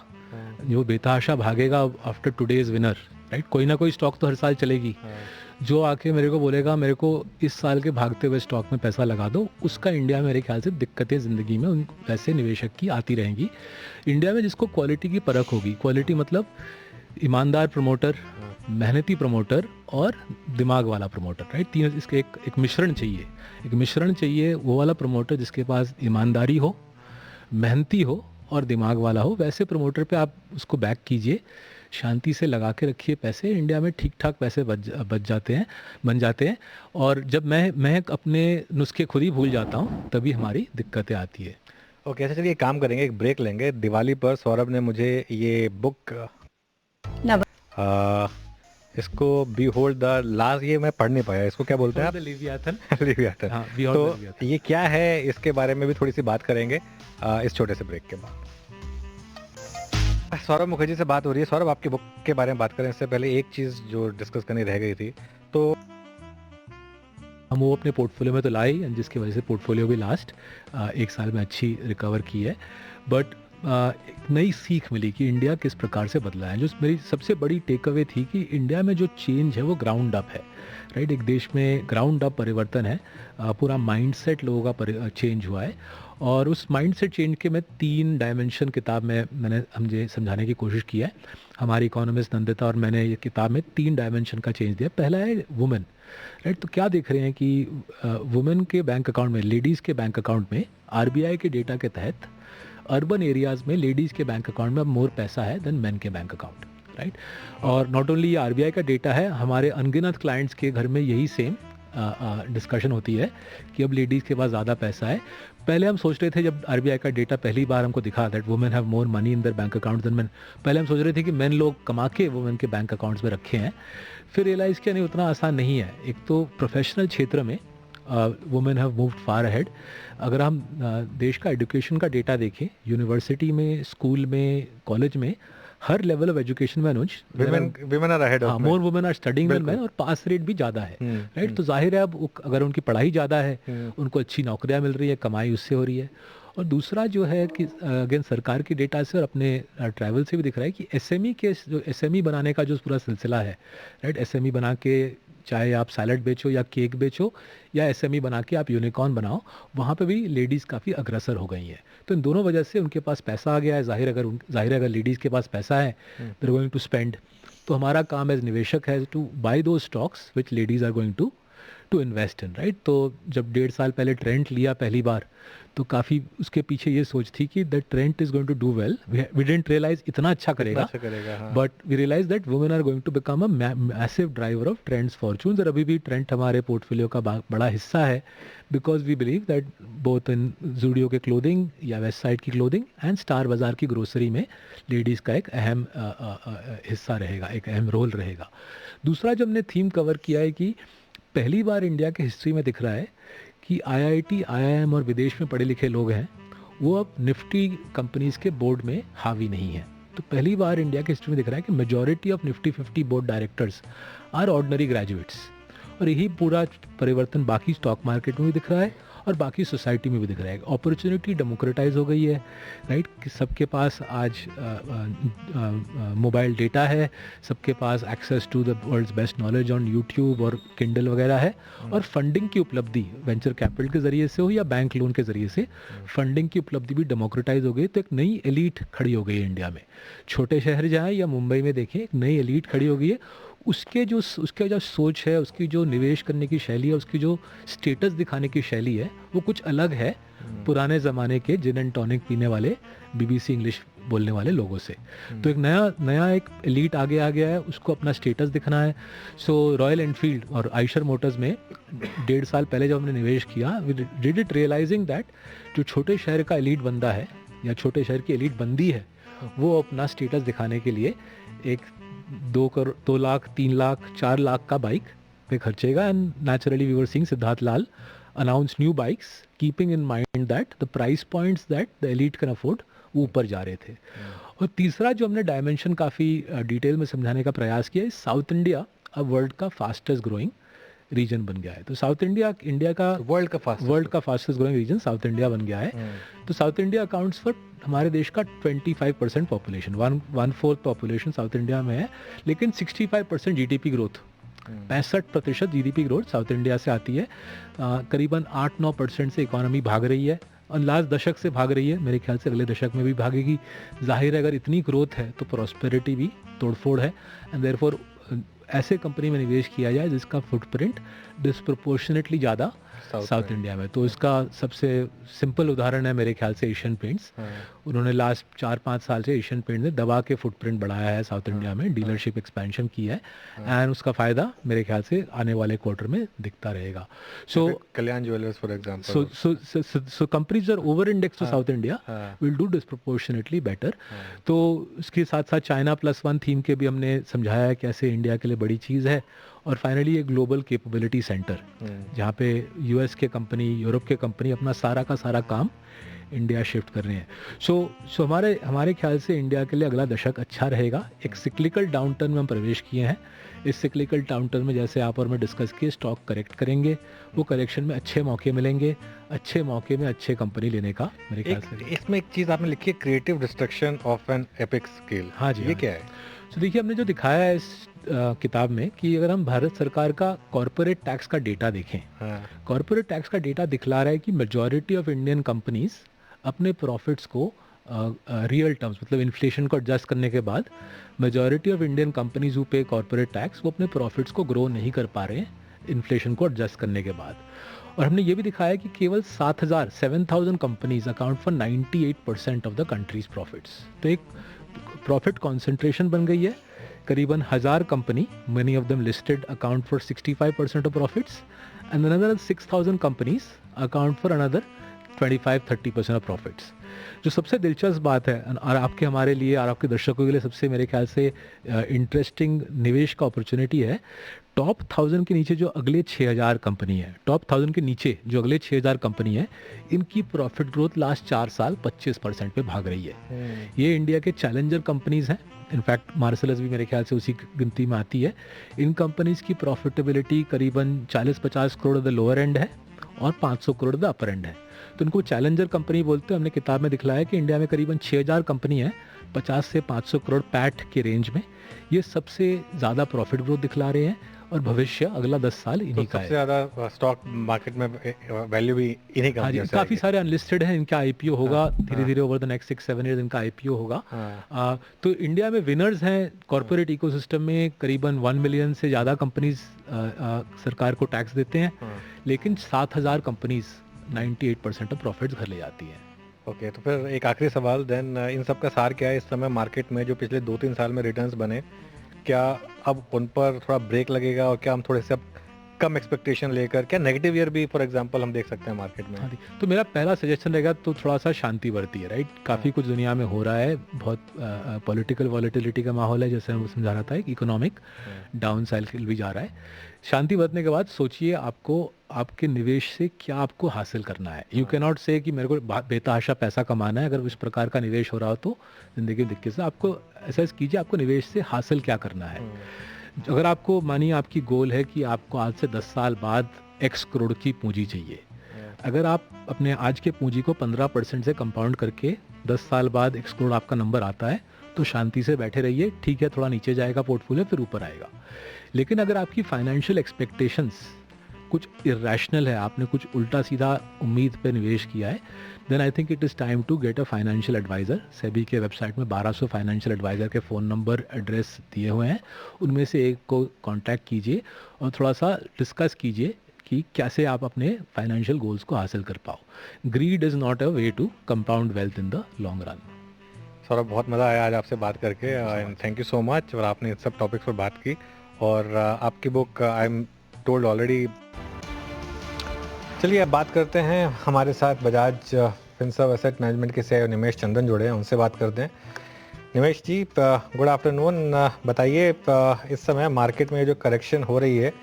जो बेतहाशा भागेगा आफ्टर टुडेज विनर, राइट, कोई ना कोई स्टॉक तो हर साल चलेगी। जो आके मेरे को बोलेगा मेरे को इस साल के भागते हुए स्टॉक में पैसा लगा दो, उसका इंडिया में मेरे ख्याल से दिक्कतें ज़िंदगी में उन वैसे निवेशक की आती रहेंगी। इंडिया में जिसको क्वालिटी की परख होगी, क्वालिटी मतलब ईमानदार प्रमोटर, मेहनती प्रमोटर और दिमाग वाला प्रमोटर, राइट, तीन, इसके एक मिश्रण चाहिए। एक मिश्रण चाहिए, वो वाला प्रमोटर जिसके पास ईमानदारी हो, मेहनती हो और दिमाग वाला हो। वैसे प्रमोटर पे आप उसको बैक कीजिए, शांति से लगा के रखिए पैसे, इंडिया में ठीक ठाक पैसे बच जाते हैं, बन जाते हैं। और जब मैं अपने नुस्खे खुद ही भूल जाता हूँ तभी हमारी दिक्कतें आती है। ओके, अच्छा चलिए एक काम करेंगे, एक ब्रेक लेंगे। दिवाली पर सौरभ ने मुझे ये बुक इसको बिहोल्ड द लास्ट, ये मैं पढ़ नहीं पाया, इसको क्या बोलते हैं आप? लिवियाथन। लिवियाथन। हाँ, Behold the तो Leviathan। ये क्या है, इसके बारे में भी थोड़ी सी बात करेंगे इस छोटे से ब्रेक के बाद। सौरभ मुखर्जी से बात हो रही है। सौरभ, आपकी बुक के बारे में बात करें इससे पहले एक चीज़ जो डिस्कस करनी रह गई थी, तो हम वो अपने पोर्टफोलियो में तो लाए ही, जिसकी वजह से पोर्टफोलियो भी लास्ट 1 साल में अच्छी रिकवर की है। बट एक नई सीख मिली कि इंडिया किस प्रकार से बदला है। जो मेरी सबसे बड़ी टेक अवे थी कि इंडिया में जो चेंज है वो ग्राउंड अप है, राइट। एक देश में ग्राउंड अप परिवर्तन है, पूरा माइंडसेट लोगों का चेंज हुआ है। और उस माइंडसेट चेंज के मैं 3 डायमेंशन किताब में मैंने मुझे समझाने की कोशिश की है। हमारी इकोनॉमिस्ट नंदिता और मैंने ये किताब में 3 डायमेंशन का चेंज दिया। पहला है वुमेन, राइट। तो क्या देख रहे हैं कि वुमेन के बैंक अकाउंट में, लेडीज़ के बैंक अकाउंट में आरबीआई के डेटा के तहत अर्बन एरियाज़ में लेडीज़ के बैंक अकाउंट में अब मोर पैसा है देन मेन के बैंक अकाउंट, राइट। और नॉट ओनली ये आरबीआई का डेटा है, हमारे अनगिनत क्लाइंट्स के घर में यही सेम डिस्कशन होती है कि अब लेडीज़ के पास ज़्यादा पैसा है। पहले हम सोच रहे थे, जब आरबीआई का डेटा पहली बार हमको दिखा that women have more money in their bank accounts than men, पहले हम सोच रहे थे कि मेन लोग कमा के वुमेन के बैंक अकाउंट्स में रखे हैं। फिर रियलाइज़ किया नहीं, उतना आसान नहीं है। एक तो प्रोफेशनल क्षेत्र में women have moved far ahead. अगर हम देश का एजुकेशन का डेटा देखें, यूनिवर्सिटी में, स्कूल में, कॉलेज में, हर लेवल ऑफ एजुकेशन में Anuj women are ahead of, more women are studying than men, और पास रेट भी ज़्यादा है, राइट। तो जाहिर है अब अगर उनकी पढ़ाई ज़्यादा है, उनको अच्छी नौकरियाँ मिल रही है, कमाई उससे हो रही है। और दूसरा जो है कि अगेन सरकार की डेटा से और अपने ट्रैवल से भी दिख रहा है कि एसएमई के जो एसएमई बनाने का जो पूरा सिलसिला है, राइट, एसएमई बना के चाहे आप सैलड बेचो या केक बेचो, या एसएमई बना के आप यूनिकॉर्न बनाओ, वहाँ पे भी लेडीज़ काफ़ी अग्रसर हो गई हैं। तो इन दोनों वजह से उनके पास पैसा आ गया है। जाहिर है अगर लेडीज़ के पास पैसा है, they are going to spend. तो हमारा काम एज निवेशक है टू बाय दो stocks which ladies are going to invest in, right. तो जब 1.5 साल पहले ट्रेंड लिया पहली बार, तो काफ़ी उसके पीछे ये सोच थी कि that trend is going to do well. We didn't realise इतना अच्छा करेगा, but we realise that women are going to become a massive driver of trends fortunes. और अभी भी ट्रेंड हमारे पोर्टफोलियो का बड़ा हिस्सा है, because we believe that both in Zudio के क्लोथिंग या वेस्ट साइड की क्लोथिंग एंड स्टार बाज़ार की ग्रोसरी में लेडीज़ का एक अहम हिस्सा रहेगा, एक अहम रोल रहेगा। दूसरा जो हमने थीम कवर किया है कि पहली बार इंडिया के हिस्ट्री में दिख रहा है कि आईआईटी, आईआईएम और विदेश में पढ़े लिखे लोग हैं, वो अब निफ्टी कंपनीज के बोर्ड में हावी नहीं है। तो पहली बार इंडिया के हिस्ट्री में दिख रहा है कि majority of Nifty 50 board directors are ordinary graduates. और यही पूरा परिवर्तन बाकी स्टॉक मार्केट में भी दिख रहा है और बाकी सोसाइटी में भी दिख रहा है। अपॉर्चुनिटी डेमोक्रेटाइज हो गई है, राइट, कि सबके पास आज मोबाइल डेटा है, सबके पास access to the world's best knowledge on YouTube और किंडल वगैरह है। और फंडिंग की उपलब्धि वेंचर कैपिटल के ज़रिए से हो या बैंक लोन के ज़रिए से, फंडिंग की उपलब्धि भी डेमोक्रेटाइज हो गई। तो एक नई एलीट खड़ी हो गई है इंडिया में। छोटे शहर जाएँ या मुंबई में देखें, एक नई एलीट खड़ी हो गई है। उसके जो सोच है, उसकी जो निवेश करने की शैली है, उसकी जो स्टेटस दिखाने की शैली है, वो कुछ अलग है पुराने ज़माने के जिन एंड टॉनिक पीने वाले, बीबीसी इंग्लिश बोलने वाले लोगों से। तो एक नया एक एलीट आगे आ गया है, उसको अपना स्टेटस दिखना है। सो रॉयल एनफील्ड और आइशर मोटर्स में 1.5 साल पहले जब हमने निवेश किया, we did it realising that जो छोटे शहर का एलीट बंदा है या छोटे शहर की एलीट बंदी है, वो अपना स्टेटस दिखाने के लिए एक 2 लाख, 3 लाख, 4 लाख का बाइक पे खर्चेगा. And naturally we were seeing Siddhartha Lal announce new bikes keeping in mind that the price points that the elite can afford वो ऊपर जा रहे थे. और तीसरा जो हमने डायमेंशन काफ़ी डिटेल में समझाने का प्रयास किया है, साउथ इंडिया अब वर्ल्ड का फास्टेस्ट ग्रोइंग रीजन बन गया है. तो साउथ इंडिया का वर्ल्ड का fastest growing region South India बन गया है. तो साउथ इंडिया अकाउंट्स फॉर हमारे देश का 25% पॉपुलेशन, 1/4 पॉपुलेशन साउथ इंडिया में है. लेकिन 65% GDP growth, 65% GDP growth south India से आती है. करीबन 8-9% से इकोनॉमी भाग रही है और लास्ट दशक से भाग रही है. मेरे ख्याल से अगले दशक में भी भागेगी. जाहिर है अगर इतनी ग्रोथ है तो प्रॉस्पेरिटी भी तोड़फोड़ है. एंड देयरफॉर ऐसे कंपनी में निवेश किया जाए जिसका फुटप्रिंट डिस्प्रोपोर्शनेटली ज़्यादा साउथ इंडिया में. तो इसका सबसे सिंपल उदाहरण है मेरे ख्याल से एशियन पेंट्स. उन्होंने लास्ट 4-5 साल से एशियन पेंट्स ने दबा के फुटप्रिंट बढ़ाया है साउथ इंडिया में, डीलरशिप एक्सपेंशन की है. एंड उसका फ़ायदा मेरे ख्याल से आने वाले क्वार्टर में दिखता रहेगा. So Kalyan Jewellers for example. so companies are over indexed to South India will do disproportionately better. तो उसके साथ साथ चाइना +1 थीम के भी हमने समझाया है कैसे इंडिया के लिए बड़ी चीज़ है. और फाइनली एक ग्लोबल कैपेबिलिटी सेंटर जहाँ पे यूएस के कंपनी, यूरोप के कंपनी अपना सारा का सारा काम इंडिया शिफ्ट कर रहे हैं. सो हमारे ख्याल से इंडिया के लिए अगला दशक अच्छा रहेगा. एक सिक्लिकल डाउनटर्न में हम प्रवेश किए हैं. इस सिक्लिकल डाउनटर्न में जैसे आप और मैं डिस्कस किए, स्टॉक करेक्ट करेंगे. वो करेक्शन में अच्छे मौके मिलेंगे. अच्छे मौके में अच्छे कंपनी लेने का मेरे ख्याल से. इसमें एक चीज़ आपने लिखी है, creative destruction of an epic scale. हाँ जी, ये क्या है? तो देखिए हमने जो दिखाया है इस किताब में कि अगर हम भारत सरकार का कॉर्पोरेट टैक्स का डेटा देखें, कॉर्पोरेट टैक्स का डेटा दिखला रहा है कि मेजॉरिटी ऑफ इंडियन कंपनीज अपने प्रॉफिट्स को रियल टर्म्स मतलब इन्फ्लेशन को एडजस्ट करने के बाद majority of Indian companies who पे कॉर्पोरेट टैक्स वो अपने प्रॉफिट्स को ग्रो नहीं कर पा रहे हैं इन्फ्लेशन को एडजस्ट करने के बाद. और हमने ये भी दिखाया कि केवल 7,000 companies account for 98% of the countries profits. तो एक प्रॉफिट कॉन्सेंट्रेशन बन गई है. करीबन 1000 company, many of them listed, account for 65% of profits, and another 6,000 companies account for another 25-30% of profits. जो सबसे दिलचस्प बात है और आपके हमारे लिए और आपके दर्शकों के लिए सबसे मेरे ख्याल से इंटरेस्टिंग निवेश का अपॉर्चुनिटी है, टॉप 1000 के नीचे जो अगले 6000 कंपनी है, टॉप 1000 के नीचे जो अगले 6000 कंपनी है, इनकी प्रॉफिट ग्रोथ लास्ट 4 साल 25% पे भाग रही है. ये इंडिया के चैलेंजर कंपनीज हैं. इनफैक्ट मार्सलस भी मेरे ख्याल से उसी गिनती में आती है. इन कंपनीज की प्रॉफिटेबिलिटी करीबन 40-50 करोड़ द लोअर एंड है और 500 करोड़ द अपर एंड है. तो इनको चैलेंजर कंपनी बोलते हैं. हमने किताब में दिखलाया कि इंडिया में करीबन 6000 कंपनी है 50 से 500 करोड़ पैट के रेंज में. ये सबसे ज़्यादा प्रॉफिट ग्रोथ दिखला रहे हैं और भविष्य अगला 10 साल इन्हीं का है. सबसे ज़्यादा स्टॉक मार्केट में वैल्यू भी इन्हीं कंपनियों से. काफ़ी सारे अनलिस्टेड हैं, इनका आईपीओ होगा धीरे धीरे ओवर द नेक्स्ट 6-7 ईयर्स इनका आईपीओ होगा. तो इंडिया में विनर्स हैं कॉर्पोरेट इकोसिस्टम में. करीबन 1 मिलियन से ज़्यादा कंपनीज सरकार को टैक्स देते हैं. लेकिन 7,000 कंपनीज 98% ऑफ प्रॉफिट्स घर ले जाती हैं. ओके, तो फिर एक आखिरी सवाल देन, इन सब का सार क्या है इस समय मार्केट में? जो पिछले 2-3 साल में रिटर्न्स बने, क्या अब उन पर थोड़ा ब्रेक लगेगा और क्या हम थोड़े से अब कम एक्सपेक्टेशन लेकर, क्या नेगेटिव ईयर भी फॉर एग्जांपल हम देख सकते हैं मार्केट में? हाँ जी, तो मेरा पहला सजेशन रहेगा तो थोड़ा सा शांति बरती है. राइट, काफ़ी कुछ दुनिया में हो रहा है. बहुत पॉलिटिकल वॉलेटिलिटी का माहौल है, जैसे हम समझा रहा था. एक इकोनॉमिक डाउन साइकिल भी जा रहा है. शांति बरतने के बाद सोचिए आपको आपके निवेश से क्या आपको हासिल करना है. यू कैन नॉट से कि मेरे को बेतहाशा पैसा कमाना है. अगर इस प्रकार का निवेश हो रहा हो तो ज़िंदगी में दिक्कत से आपको एहसास कीजिए आपको निवेश से हासिल क्या करना है. अगर आपको मानिए आपकी गोल है कि आपको आज से 10 साल बाद X करोड़ की पूंजी चाहिए. अगर आप अपने आज के पूंजी को 15% से कंपाउंड करके 10 साल बाद X करोड़ आपका नंबर आता है तो शांति से बैठे रहिए. ठीक है, थोड़ा नीचे जाएगा पोर्टफोलियो, फिर ऊपर आएगा. लेकिन अगर आपकी फाइनेंशियल एक्सपेक्टेशंस कुछ इरेशनल है, आपने कुछ उल्टा सीधा उम्मीद पे निवेश किया है, then I think it is time to get a financial adviser. SEBI के वेबसाइट में 1200 फाइनेंशियल एडवाइज़र के फ़ोन नंबर एड्रेस दिए हुए हैं. उनमें से एक को कांटेक्ट कीजिए और थोड़ा सा डिस्कस कीजिए कि कैसे आप अपने फाइनेंशियल गोल्स को हासिल कर पाओ. Greed is not a way to compound wealth in the long run. Saurabh, बहुत मज़ा आया आज आपसे बात करके and thank you so much. और आपने इन सब टॉपिक्स पर बात की और आपकी book I am told already. चलिए अब बात करते हैं. हमारे साथ बजाज फिनसर्व एसेट मैनेजमेंट के सीईओ निमेश चंदन जुड़े हैं, उनसे बात करते हैं. निमेश जी, गुड आफ्टरनून. बताइए, इस समय मार्केट में जो करेक्शन हो रही है,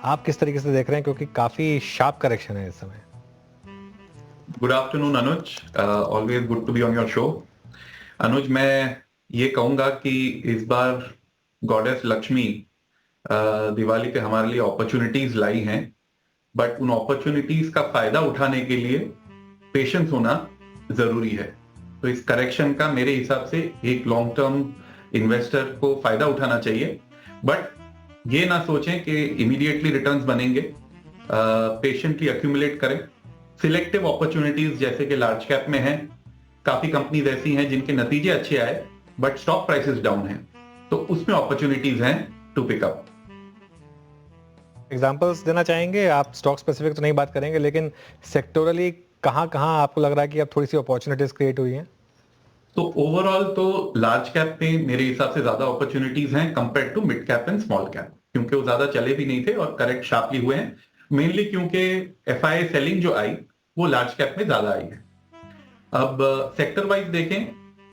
आप किस तरीके से देख रहे हैं, क्योंकि काफी शार्प करेक्शन है इस समय? Good afternoon Anuj, always good to be on your show. Anuj, मैं ये कहूंगा कि इस बार गॉडेस लक्ष्मी दिवाली पे हमारे लिए अपॉर्चुनिटीज लाई हैं, बट उन अपॉर्चुनिटीज का फायदा उठाने के लिए पेशेंस होना जरूरी है। तो इस करेक्शन का मेरे हिसाब से एक लॉन्ग टर्म इन्वेस्टर को फायदा उठाना चाहिए, बट ये ना सोचें कि इमीडिएटली रिटर्न्स बनेंगे। पेशेंटली एक्यूमुलेट करें। सिलेक्टिव अपॉर्चुनिटीज जैसे कि लार्ज कैप में हैं, काफी कंपनीज ऐसी हैं जिनके नतीजे अच्छे आए बट स्टॉक प्राइसेस डाउन हैं, तो उसमें अपॉर्चुनिटीज हैं टू पिक अप। एग्जांपल्स देना चाहेंगे आप? स्टॉक स्पेसिफिक तो नहीं बात करेंगे, लेकिन सेक्टोरली कहाँ कहाँ आपको लग रहा है कि अब थोड़ी सी अपॉर्चुनिटीज क्रिएट हुई हैं? तो ओवरऑल तो लार्ज कैप में मेरे हिसाब से ज्यादा अपॉर्चुनिटीज हैं compare to mid cap and small cap, क्योंकि वो ज्यादा चले भी नहीं थे और करेक्ट शार्पली हुए हैं, मेनली क्योंकि एफआईआई सेलिंग जो आई वो लार्ज कैप में ज्यादा आई है। अब सेक्टर वाइज देखें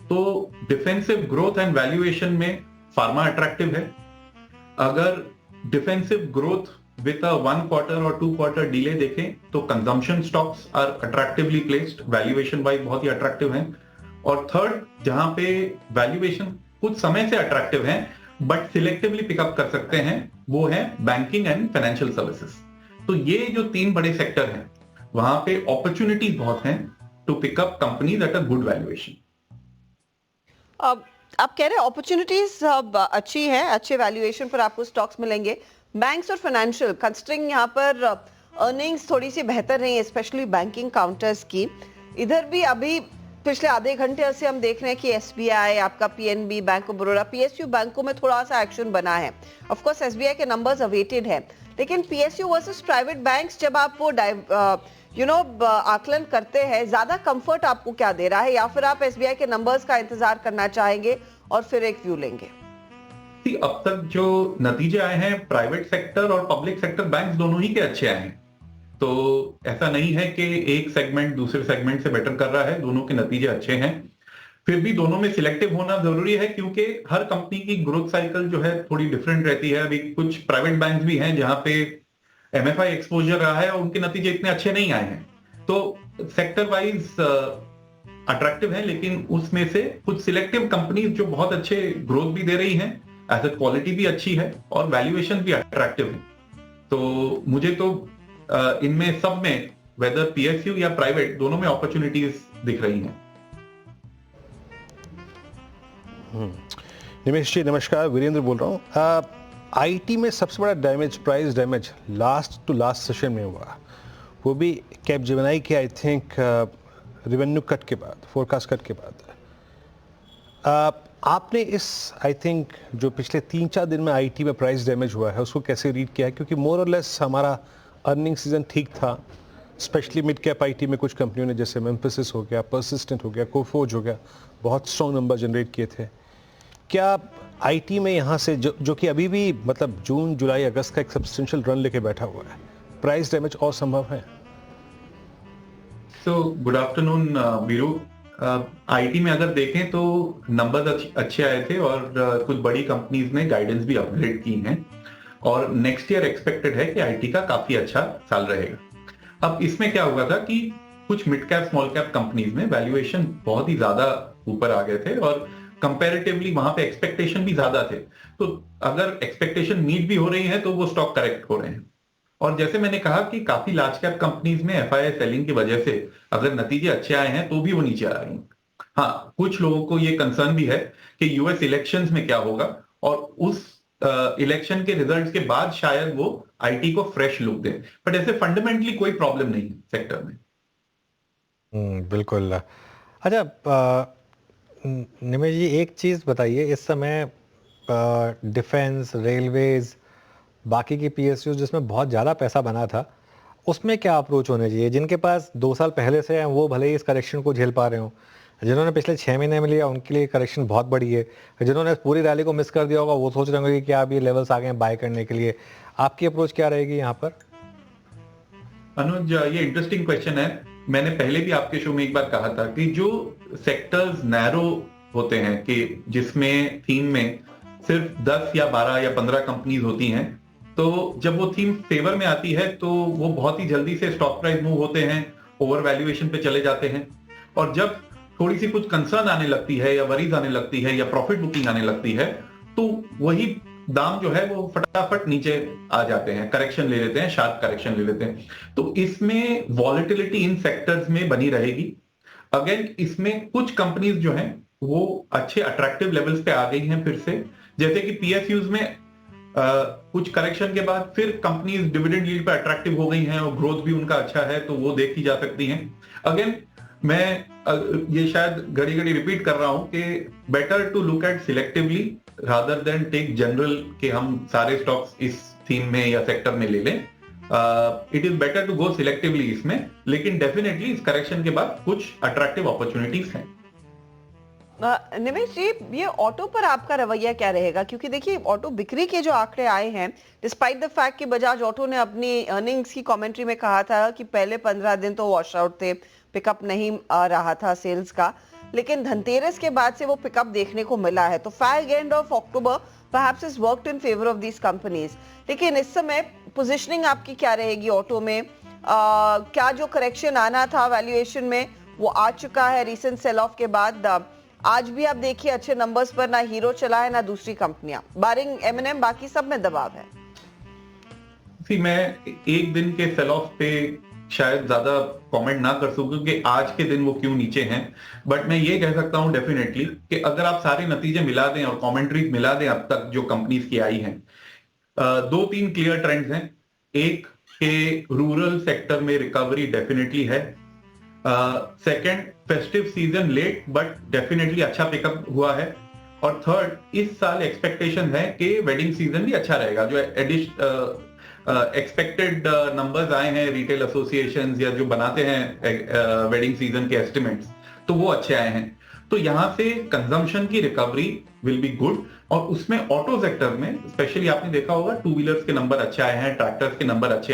तो डिफेंसिव ग्रोथ एंड वैल्यूएशन में फार्मा अट्रैक्टिव है। अगर defensive growth with a 1 quarter और 2 क्वार्टर डिले देखें तो consumption stocks are attractively placed, valuation wise बहुत ही अट्रैक्टिव हैं। और थर्ड, जहां पे वैल्यूएशन कुछ समय से अट्रैक्टिव हैं बट सिलेक्टिवली पिकअप कर सकते हैं, वो है बैंकिंग एंड फाइनेंशियल सर्विसेज। तो ये जो 3 बड़े सेक्टर हैं वहां पे अपॉर्चुनिटीज बहुत हैं to pick up companies at a good valuation. आप कह रहे हैं अपॉर्चुनिटीज अच्छी है, अच्छे वैल्यूएशन पर आपको स्टॉक्स मिलेंगे। बैंक्स और फाइनेंशियल, कंसिडरिंग यहाँ पर अर्निंग्स थोड़ी सी बेहतर रही है, स्पेशली बैंकिंग काउंटर्स की। इधर भी अभी पिछले आधे घंटे से हम देख रहे हैं कि एसबीआई, आपका PNB, bank of Baroda, PSU बैंकों में थोड़ा सा एक्शन बना है। ऑफ कोर्स एसबीआई के नंबर्स अवेटेड है, लेकिन पीएसयू वर्सेस प्राइवेट बैंक्स जब आप वो आकलन करते हैं, ज्यादा कंफर्ट आपको क्या दे रहा है, या फिर आप एसबीआई के नंबर्स का इंतजार करना चाहेंगे और फिर एक व्यू लेंगे? अब तक जो नतीजे आए हैं प्राइवेट सेक्टर और पब्लिक सेक्टर बैंक्स दोनों ही के अच्छे आए हैं, तो ऐसा नहीं है कि एक सेगमेंट दूसरे सेगमेंट से बेटर कर रहा है, दोनों के नतीजे अच्छे हैं। फिर भी दोनों में सिलेक्टिव होना जरूरी है, क्योंकि हर कंपनी की ग्रोथ साइकिल जो है थोड़ी डिफरेंट रहती है। अभी कुछ प्राइवेट बैंक्स भी हैं जहां पे एमएफआई एक्सपोजर रहा है और उनके नतीजे इतने अच्छे नहीं आए हैं, तो सेक्टर वाइज अट्रैक्टिव है, लेकिन उसमें से कुछ सिलेक्टिव कंपनीज जो बहुत अच्छे ग्रोथ भी दे रही हैं, एसेट क्वालिटी भी अच्छी है और वैल्यूएशन भी अट्रैक्टिव है। तो मुझे तो इनमें सब में, वेदर पीएसयू या प्राइवेट, दोनों में अपॉर्चुनिटीज दिख रही हैं। निमेश जी नमस्कार, वीरेंद्र बोल रहा हूँ। आईटी में सबसे बड़ा damage, price damage last to last session में हुआ, वो भी कैपजेमिनी के आई थिंक रेवेन्यू कट के बाद, फोरकास्ट कट के बाद। आपने इस आई थिंक जो पिछले 3-4 दिन में आईटी में प्राइस डैमेज हुआ है उसको कैसे रीड किया है? क्योंकि मोर और लेस हमारा अर्निंग सीजन ठीक था, स्पेशली मिड कैप आईटी में कुछ कंपनियों ने, जैसे एम्फेसिस हो गया, पर्सिस्टेंट हो गया, कोफोर्ज हो गया, बहुत स्ट्रॉन्ग नंबर जनरेट किए थे। क्या आईटी में यहाँ से जो कि अभी भी मतलब जून जुलाई अगस्त का एक सब्सटेंशियल रन लेके बैठा हुआ है, प्राइस डैमेज और संभव है? तो गुड आफ्टरनून बीरू। आईटी में अगर देखें तो नंबर्स अच्छे आए थे और कुछ बड़ी कंपनीज ने गाइडेंस भी अपग्रेड की हैं और नेक्स्ट ईयर एक्सपेक्टेड है कि आईटी का काफी अच्छा साल रहेगा। अब इसमें क्या हुआ था कि कुछ mid cap small cap companies में वैल्यूएशन बहुत ही ज्यादा ऊपर आ गए थे और कंपैरेटिवली वहां पे एक्सपेक्टेशन भी ज्यादा थे, तो अगर एक्सपेक्टेशन मीट भी हो रही है तो वो स्टॉक करेक्ट हो रहे हैं। और जैसे मैंने कहा कि काफी लार्ज कैप कंपनीज में एफआईआई सेलिंग की वजह से अगर नतीजे अच्छे आए हैं तो भी वो नीचे आ रही हैं। हाँ, कुछ लोगों को ये कंसर्न भी है कि यूएस इलेक्शंस में क्या होगा और उस इलेक्शन के रिजल्ट्स के बाद शायद वो आईटी को फ्रेश लुक दे, बट ऐसे फंडामेंटली कोई प्रॉब्लम नहीं है सेक्टर में। बिल्कुल। अच्छा निमेश जी, एक चीज़ बताइए, इस समय डिफेंस, रेलवेज, बाकी की पीएसयू जिसमें बहुत ज़्यादा पैसा बना था, उसमें क्या अप्रोच होने चाहिए? जिनके पास 2 साल पहले से हैं वो भले ही इस करेक्शन को झेल पा रहे हो, जिन्होंने पिछले 6 महीने में लिया उनके लिए करेक्शन बहुत बड़ी है, जिन्होंने पूरी रैली को मिस कर दिया होगा वो सोच रहे होंगे कि क्या अब ये लेवल्स आ गए हैं बाय करने के लिए। आपकी अप्रोच क्या रहेगी यहाँ पर? अनुज, ये इंटरेस्टिंग क्वेश्चन है। मैंने पहले भी आपके शो में एक बार कहा था कि जो सेक्टर्स नैरो होते हैं, कि जिसमें थीम में सिर्फ 10 या 12 या 15 कंपनीज होती हैं, तो जब वो थीम फेवर में आती है तो वो बहुत ही जल्दी से स्टॉक प्राइस मूव होते हैं, ओवर वैल्यूएशन पे चले जाते हैं, और जब थोड़ी सी कुछ कंसर्न आने लगती है या वरीज आने लगती है या प्रॉफिट बुकिंग आने लगती है, तो वही दाम जो है वो फटाफट नीचे आ जाते हैं, करेक्शन ले लेते हैं, शार्प करेक्शन ले लेते हैं। तो इसमें वॉलेटिलिटी इन सेक्टर्स में बनी रहेगी। अगेन इसमें कुछ कंपनीज जो हैं वो अच्छे अट्रैक्टिव लेवल्स पे आ गई हैं फिर से, जैसे कि पीएसयूज में कुछ करेक्शन के बाद फिर कंपनीज डिविडेंड यील्ड पे अट्रैक्टिव हो गई हैं और ग्रोथ भी उनका अच्छा है, तो वो देखी जा सकती हैं। अगेन मैं ये शायद घड़ी घड़ी रिपीट कर रहा हूं कि better to look at selectively rather than take general कि हम सारे स्टॉक्स इस थीम में या सेक्टर में ले लें। It is better to go selectively इसमें, लेकिन डेफिनेटली इस करेक्शन के बाद कुछ अट्रैक्टिव अपॉर्चुनिटीज हैं। निमेश जी, ये ऑटो पर आपका रवैया क्या रहेगा? क्योंकि देखिए ऑटो बिक्री के जो आंकड़े आए हैं, डिस्पाइट द फैक्ट कि बजाज ऑटो ने अपनी अर्निंग्स की कमेंट्री में कहा था कि पहले 15 दिन तो वॉश आउट थे, पिकअप नहीं आ रहा था सेल्स का, लेकिन धनतेरस के बाद से वो पिकअप देखने को मिला है। तो fag end of October perhaps is worked in favor of these companies। लेकिन इस समय पोजीशनिंग आपकी क्या रहेगी ऑटो में? क्या जो करेक्शन आना था वैल्यूएशन में वो आ चुका है रिसेंट सेल ऑफ के बाद? आज भी आप देखिए अच्छे नंबर्स पर ना हीरो चला है ना दूसरी कंपनियां, बारिंग M&M, बाकी सब में दबाव है। मैं एक दिन के सेल ऑफ पे शायद ज्यादा कमेंट ना कर सकूं कि आज के दिन वो क्यों नीचे हैं, बट मैं ये कह सकता हूं डेफिनेटली कि अगर आप सारे नतीजे मिला दें और कमेंट्रीज मिला दें अब तक जो कंपनीज की आई हैं, 2-3 क्लियर ट्रेंड्स हैं। एक के रूरल सेक्टर में रिकवरी डेफिनेटली है। Second, festive season late but definitely अच्छा पिकअप हुआ है। और थर्ड, इस साल एक्सपेक्टेशन है कि वेडिंग सीजन भी अच्छा रहेगा। जो एक्सपेक्टेड नंबर्स आए हैं रिटेल एसोसिएशंस या जो बनाते हैं वेडिंग सीजन के एस्टिमेट्स, तो वो अच्छे आए हैं। तो यहां से कंजम्पशन की रिकवरी विल बी गुड। और उसमें ऑटो सेक्टर में स्पेशली आपने देखा होगा टू व्हीलर्स के नंबर अच्छे आए हैं, ट्रैक्टर्स के नंबर अच्छे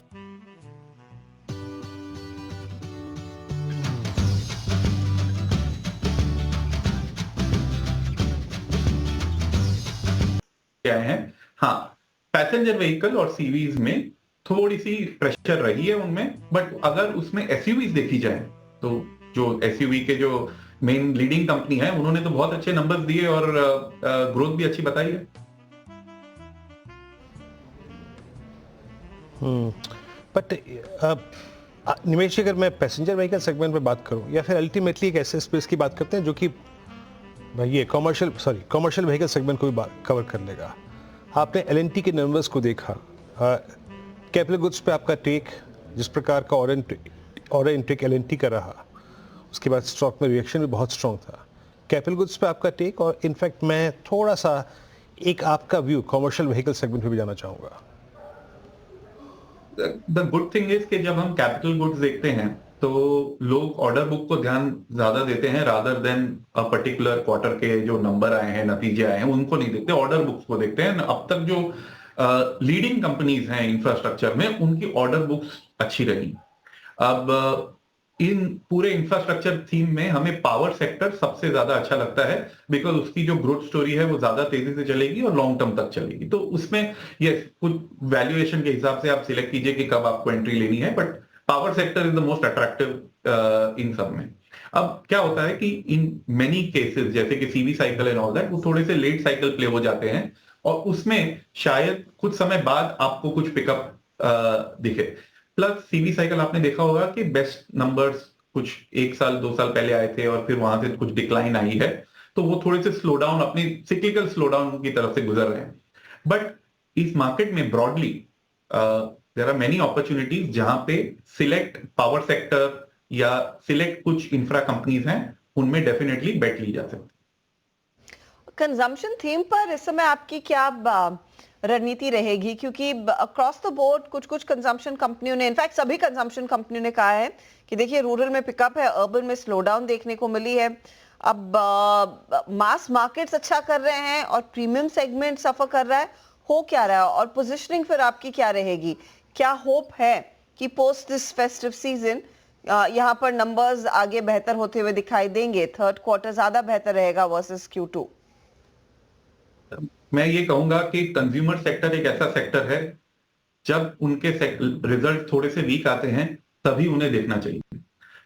आए हैं। हाँ, पैसेंजर व्हीकल और सीवीज में थोड़ी सी प्रेशर रही है उनमें, बट अगर उसमें एसयूवीज देखी जाए तो जो एसयूवी के जो मेन लीडिंग कंपनी है उन्होंने तो बहुत अच्छे नंबर्स दिए और ग्रोथ भी अच्छी बताई है। बट निमेश, अगर मैं पैसेंजर व्हीकल सेगमेंट में बात करूं या फिर अल्टीमेटली एक ऐसे स्पेस की बात करते हैं जो कि भाई ये कमर्शियल व्हीकल सेगमेंट को भी कवर कर लेगा। आपने एलएनटी के नंबर्स को देखा, कैपिटल गुड्स पे आपका टेक, जिस प्रकार का ऑर्डर इंटेक एलएनटी का रहा, उसके बाद स्टॉक में रिएक्शन भी बहुत स्ट्रॉन्ग था। कैपिटल गुड्स पे आपका टेक, और इनफैक्ट मैं थोड़ा सा एक आपका व्यू कमर्शियल व्हीकल सेगमेंट पे भी जाना चाहूंगा। द गुड थिंग इज कि जब हम कैपिटल गुड्स देखते हैं तो लोग ऑर्डर बुक को ध्यान ज्यादा देते हैं rather than a particular quarter के जो नंबर आए हैं, नतीजे आए हैं, उनको नहीं देखते, ऑर्डर बुक्स को देखते हैं। अब तक जो लीडिंग कंपनीज हैं इंफ्रास्ट्रक्चर में, उनकी ऑर्डर बुक्स अच्छी रही। अब इन पूरे इंफ्रास्ट्रक्चर थीम में हमें पावर सेक्टर सबसे ज्यादा अच्छा लगता है, बिकॉज उसकी जो ग्रोथ स्टोरी है वो ज्यादा तेजी से चलेगी और लॉन्ग टर्म तक चलेगी। तो उसमें ये कुछ वैल्यूएशन के हिसाब से आप सिलेक्ट कीजिए कि कब आपको एंट्री लेनी है, but power sector is the most attractive in सब में। अब क्या होता है कि इन मेनी केसेस जैसे कि CV cycle and all that, वो थोड़े से लेट साइकिल प्ले हो जाते हैं और उसमें शायद कुछ समय बाद आपको कुछ पिकअप दिखे। प्लस सीवी साइकिल आपने देखा होगा कि बेस्ट नंबर्स कुछ 1 साल 2 साल पहले आए थे और फिर वहां से कुछ डिक्लाइन आई है, तो वो थोड़े से स्लो डाउन, अपनी सिक्लिकल स्लो डाउन की तरफ से गुजर रहे हैं। बट इस मार्केट में broadly there are many opportunities जहां पे सिलेक्ट पावर सेक्टर या सिलेक्ट कुछ इंफ्रा कंपनीज हैं, उनमें डेफिनेटली बेट ली जा सकती। कंजम्पशन थीम पर इस समय आपकी क्या रणनीति रहेगी? क्योंकि अक्रॉस द बोर्ड कुछ कंजम्पशन कंपनियों ने, इनफैक्ट सभी कंजम्पशन कंपनियों ने कहा है कि देखिए रूरल में पिकअप है, अर्बन में स्लो डाउन देखने को मिली है। अब मास मार्केट्स अच्छा कर रहे हैं और प्रीमियम सेगमेंट सफर कर रहा है, हो क्या रहा है? और पोजीशनिंग फिर आपकी क्या रहेगी? क्या होप है कि पोस्ट दिस फेस्टिव सीजन यहाँ पर नंबर्स आगे बेहतर होते हुए दिखाई देंगे? थर्ड क्वार्टर ज्यादा बेहतर रहेगा वर्सेस Q2? मैं ये कहूंगा कि कंज्यूमर सेक्टर एक ऐसा सेक्टर है जब उनके रिजल्ट थोड़े से वीक आते हैं तभी उन्हें देखना चाहिए,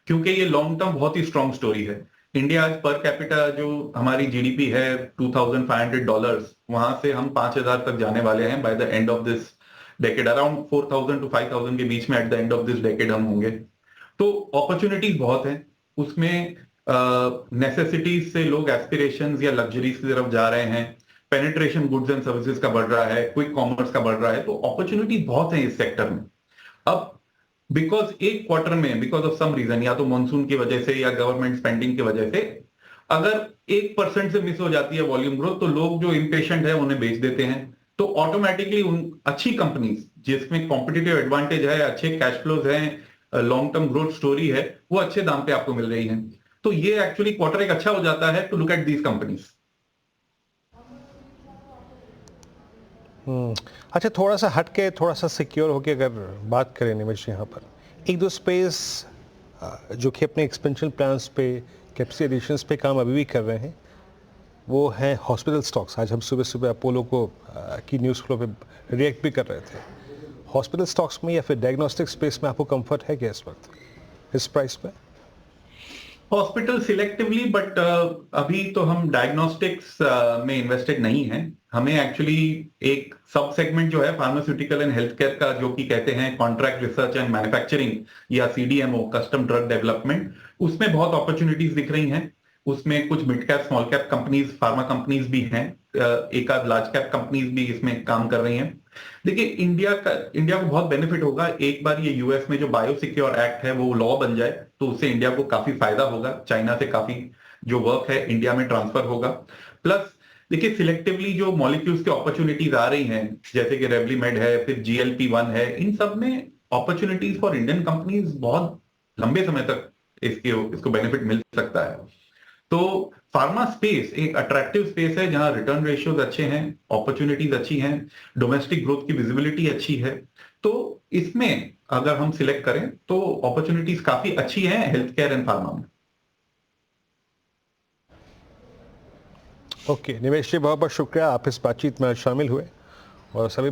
क्योंकि ये लॉन्ग टर्म बहुत ही स्ट्रांग स्टोरी है। इंडिया आज पर कैपिटा जो हमारी जीडीपी है $2,500, वहां से हम 5,000 तक जाने वाले हैं by the end of this decade. Around 4,000 to 5,000 के बीच में at the end of this decade हम होंगे। तो अपॉर्चुनिटीज बहुत हैं उसमें। नेसेसिटीज से लोग एस्पिरेशंस या लग्जरीज की तरफ जा रहे हैं, पेनिट्रेशन गुड्स एंड सर्विसेज का बढ़ रहा है, क्विक कॉमर्स का बढ़ रहा है, तो अपॉर्चुनिटीज बहुत है इस सेक्टर में। अब बिकॉज एक क्वार्टर में बिकॉज ऑफ सम रीजन, या तो मानसून की वजह से या गवर्नमेंट स्पेंडिंग की वजह से, अगर 1% से मिस हो जाती है वॉल्यूम ग्रोथ, तो लोग जो इम्पेशेंट है उन्हें बेच देते हैं। तो ऑटोमेटिकली उन अच्छी कंपनीज जिसमें कॉम्पिटिटिव एडवांटेज है, अच्छे कैश फ्लोज हैं, लॉन्ग टर्म ग्रोथ स्टोरी है, वो अच्छे दाम पे आपको मिल रही है। तो ये एक्चुअली क्वार्टर एक अच्छा हो जाता है to look at these companies. अच्छा, थोड़ा सा हटके, थोड़ा सा सिक्योर होके अगर बात करें निवेश, यहाँ पर एक दो स्पेस जो कि अपने एक्सपेंशन प्लान्स पे, कैपेसिटी एडिशंस पे काम अभी भी कर रहे हैं, वो हैं हॉस्पिटल स्टॉक्स। आज हम सुबह सुबह अपोलो को की न्यूज़ फ्लो पे रिएक्ट भी कर रहे थे। हॉस्पिटल स्टॉक्स में या फिर डायग्नोस्टिक स्पेस में आपको कंफर्ट है क्या इस वक्त इस प्राइस पे? हॉस्पिटल सिलेक्टिवली, बट अभी तो हम डायग्नोस्टिक्स में इन्वेस्टेड नहीं हैं। हमें एक्चुअली एक सब सेगमेंट जो है फार्मास्यूटिकल एंड हेल्थ केयर का, जो कि कहते हैं कॉन्ट्रैक्ट रिसर्च एंड मैन्युफैक्चरिंग या CDMO, कस्टम ड्रग डेवलपमेंट, उसमें बहुत अपॉर्चुनिटीज दिख रही हैं। उसमें कुछ mid cap, small cap companies, pharma companies भी हैं, एक आध लार्ज कैप कंपनीज भी इसमें काम कर रही हैं। देखिए, इंडिया को बहुत बेनिफिट होगा एक बार ये यूएस में जो बायोसिक्योर एक्ट है वो लॉ बन जाए, तो उससे इंडिया को काफी फायदा होगा। चाइना से काफी जो वर्क है इंडिया में ट्रांसफर होगा। प्लस देखिए, सिलेक्टिवली जो मॉलिक्यूल्स की अपॉर्चुनिटीज आ रही हैं, जैसे कि रेवलीमेड है, फिर GLP-1 है, इन सब में अपॉर्चुनिटीज फॉर इंडियन कंपनीज बहुत लंबे समय तक इसको बेनिफिट मिल सकता है। तो फार्मा स्पेस एक अट्रैक्टिव स्पेस है जहां रिटर्न रेशियोज अच्छे हैं, अपॉर्चुनिटीज अच्छी हैं, डोमेस्टिक ग्रोथ की विजिबिलिटी अच्छी है। तो इसमें अगर हम सिलेक्ट करें तो अपॉर्चुनिटीज काफी अच्छी हैं हेल्थ केयर एंड फार्मा में। ओके, निवेश जी बहुत बहुत शुक्रिया, आप इस बातचीत में शामिल हुए और सभी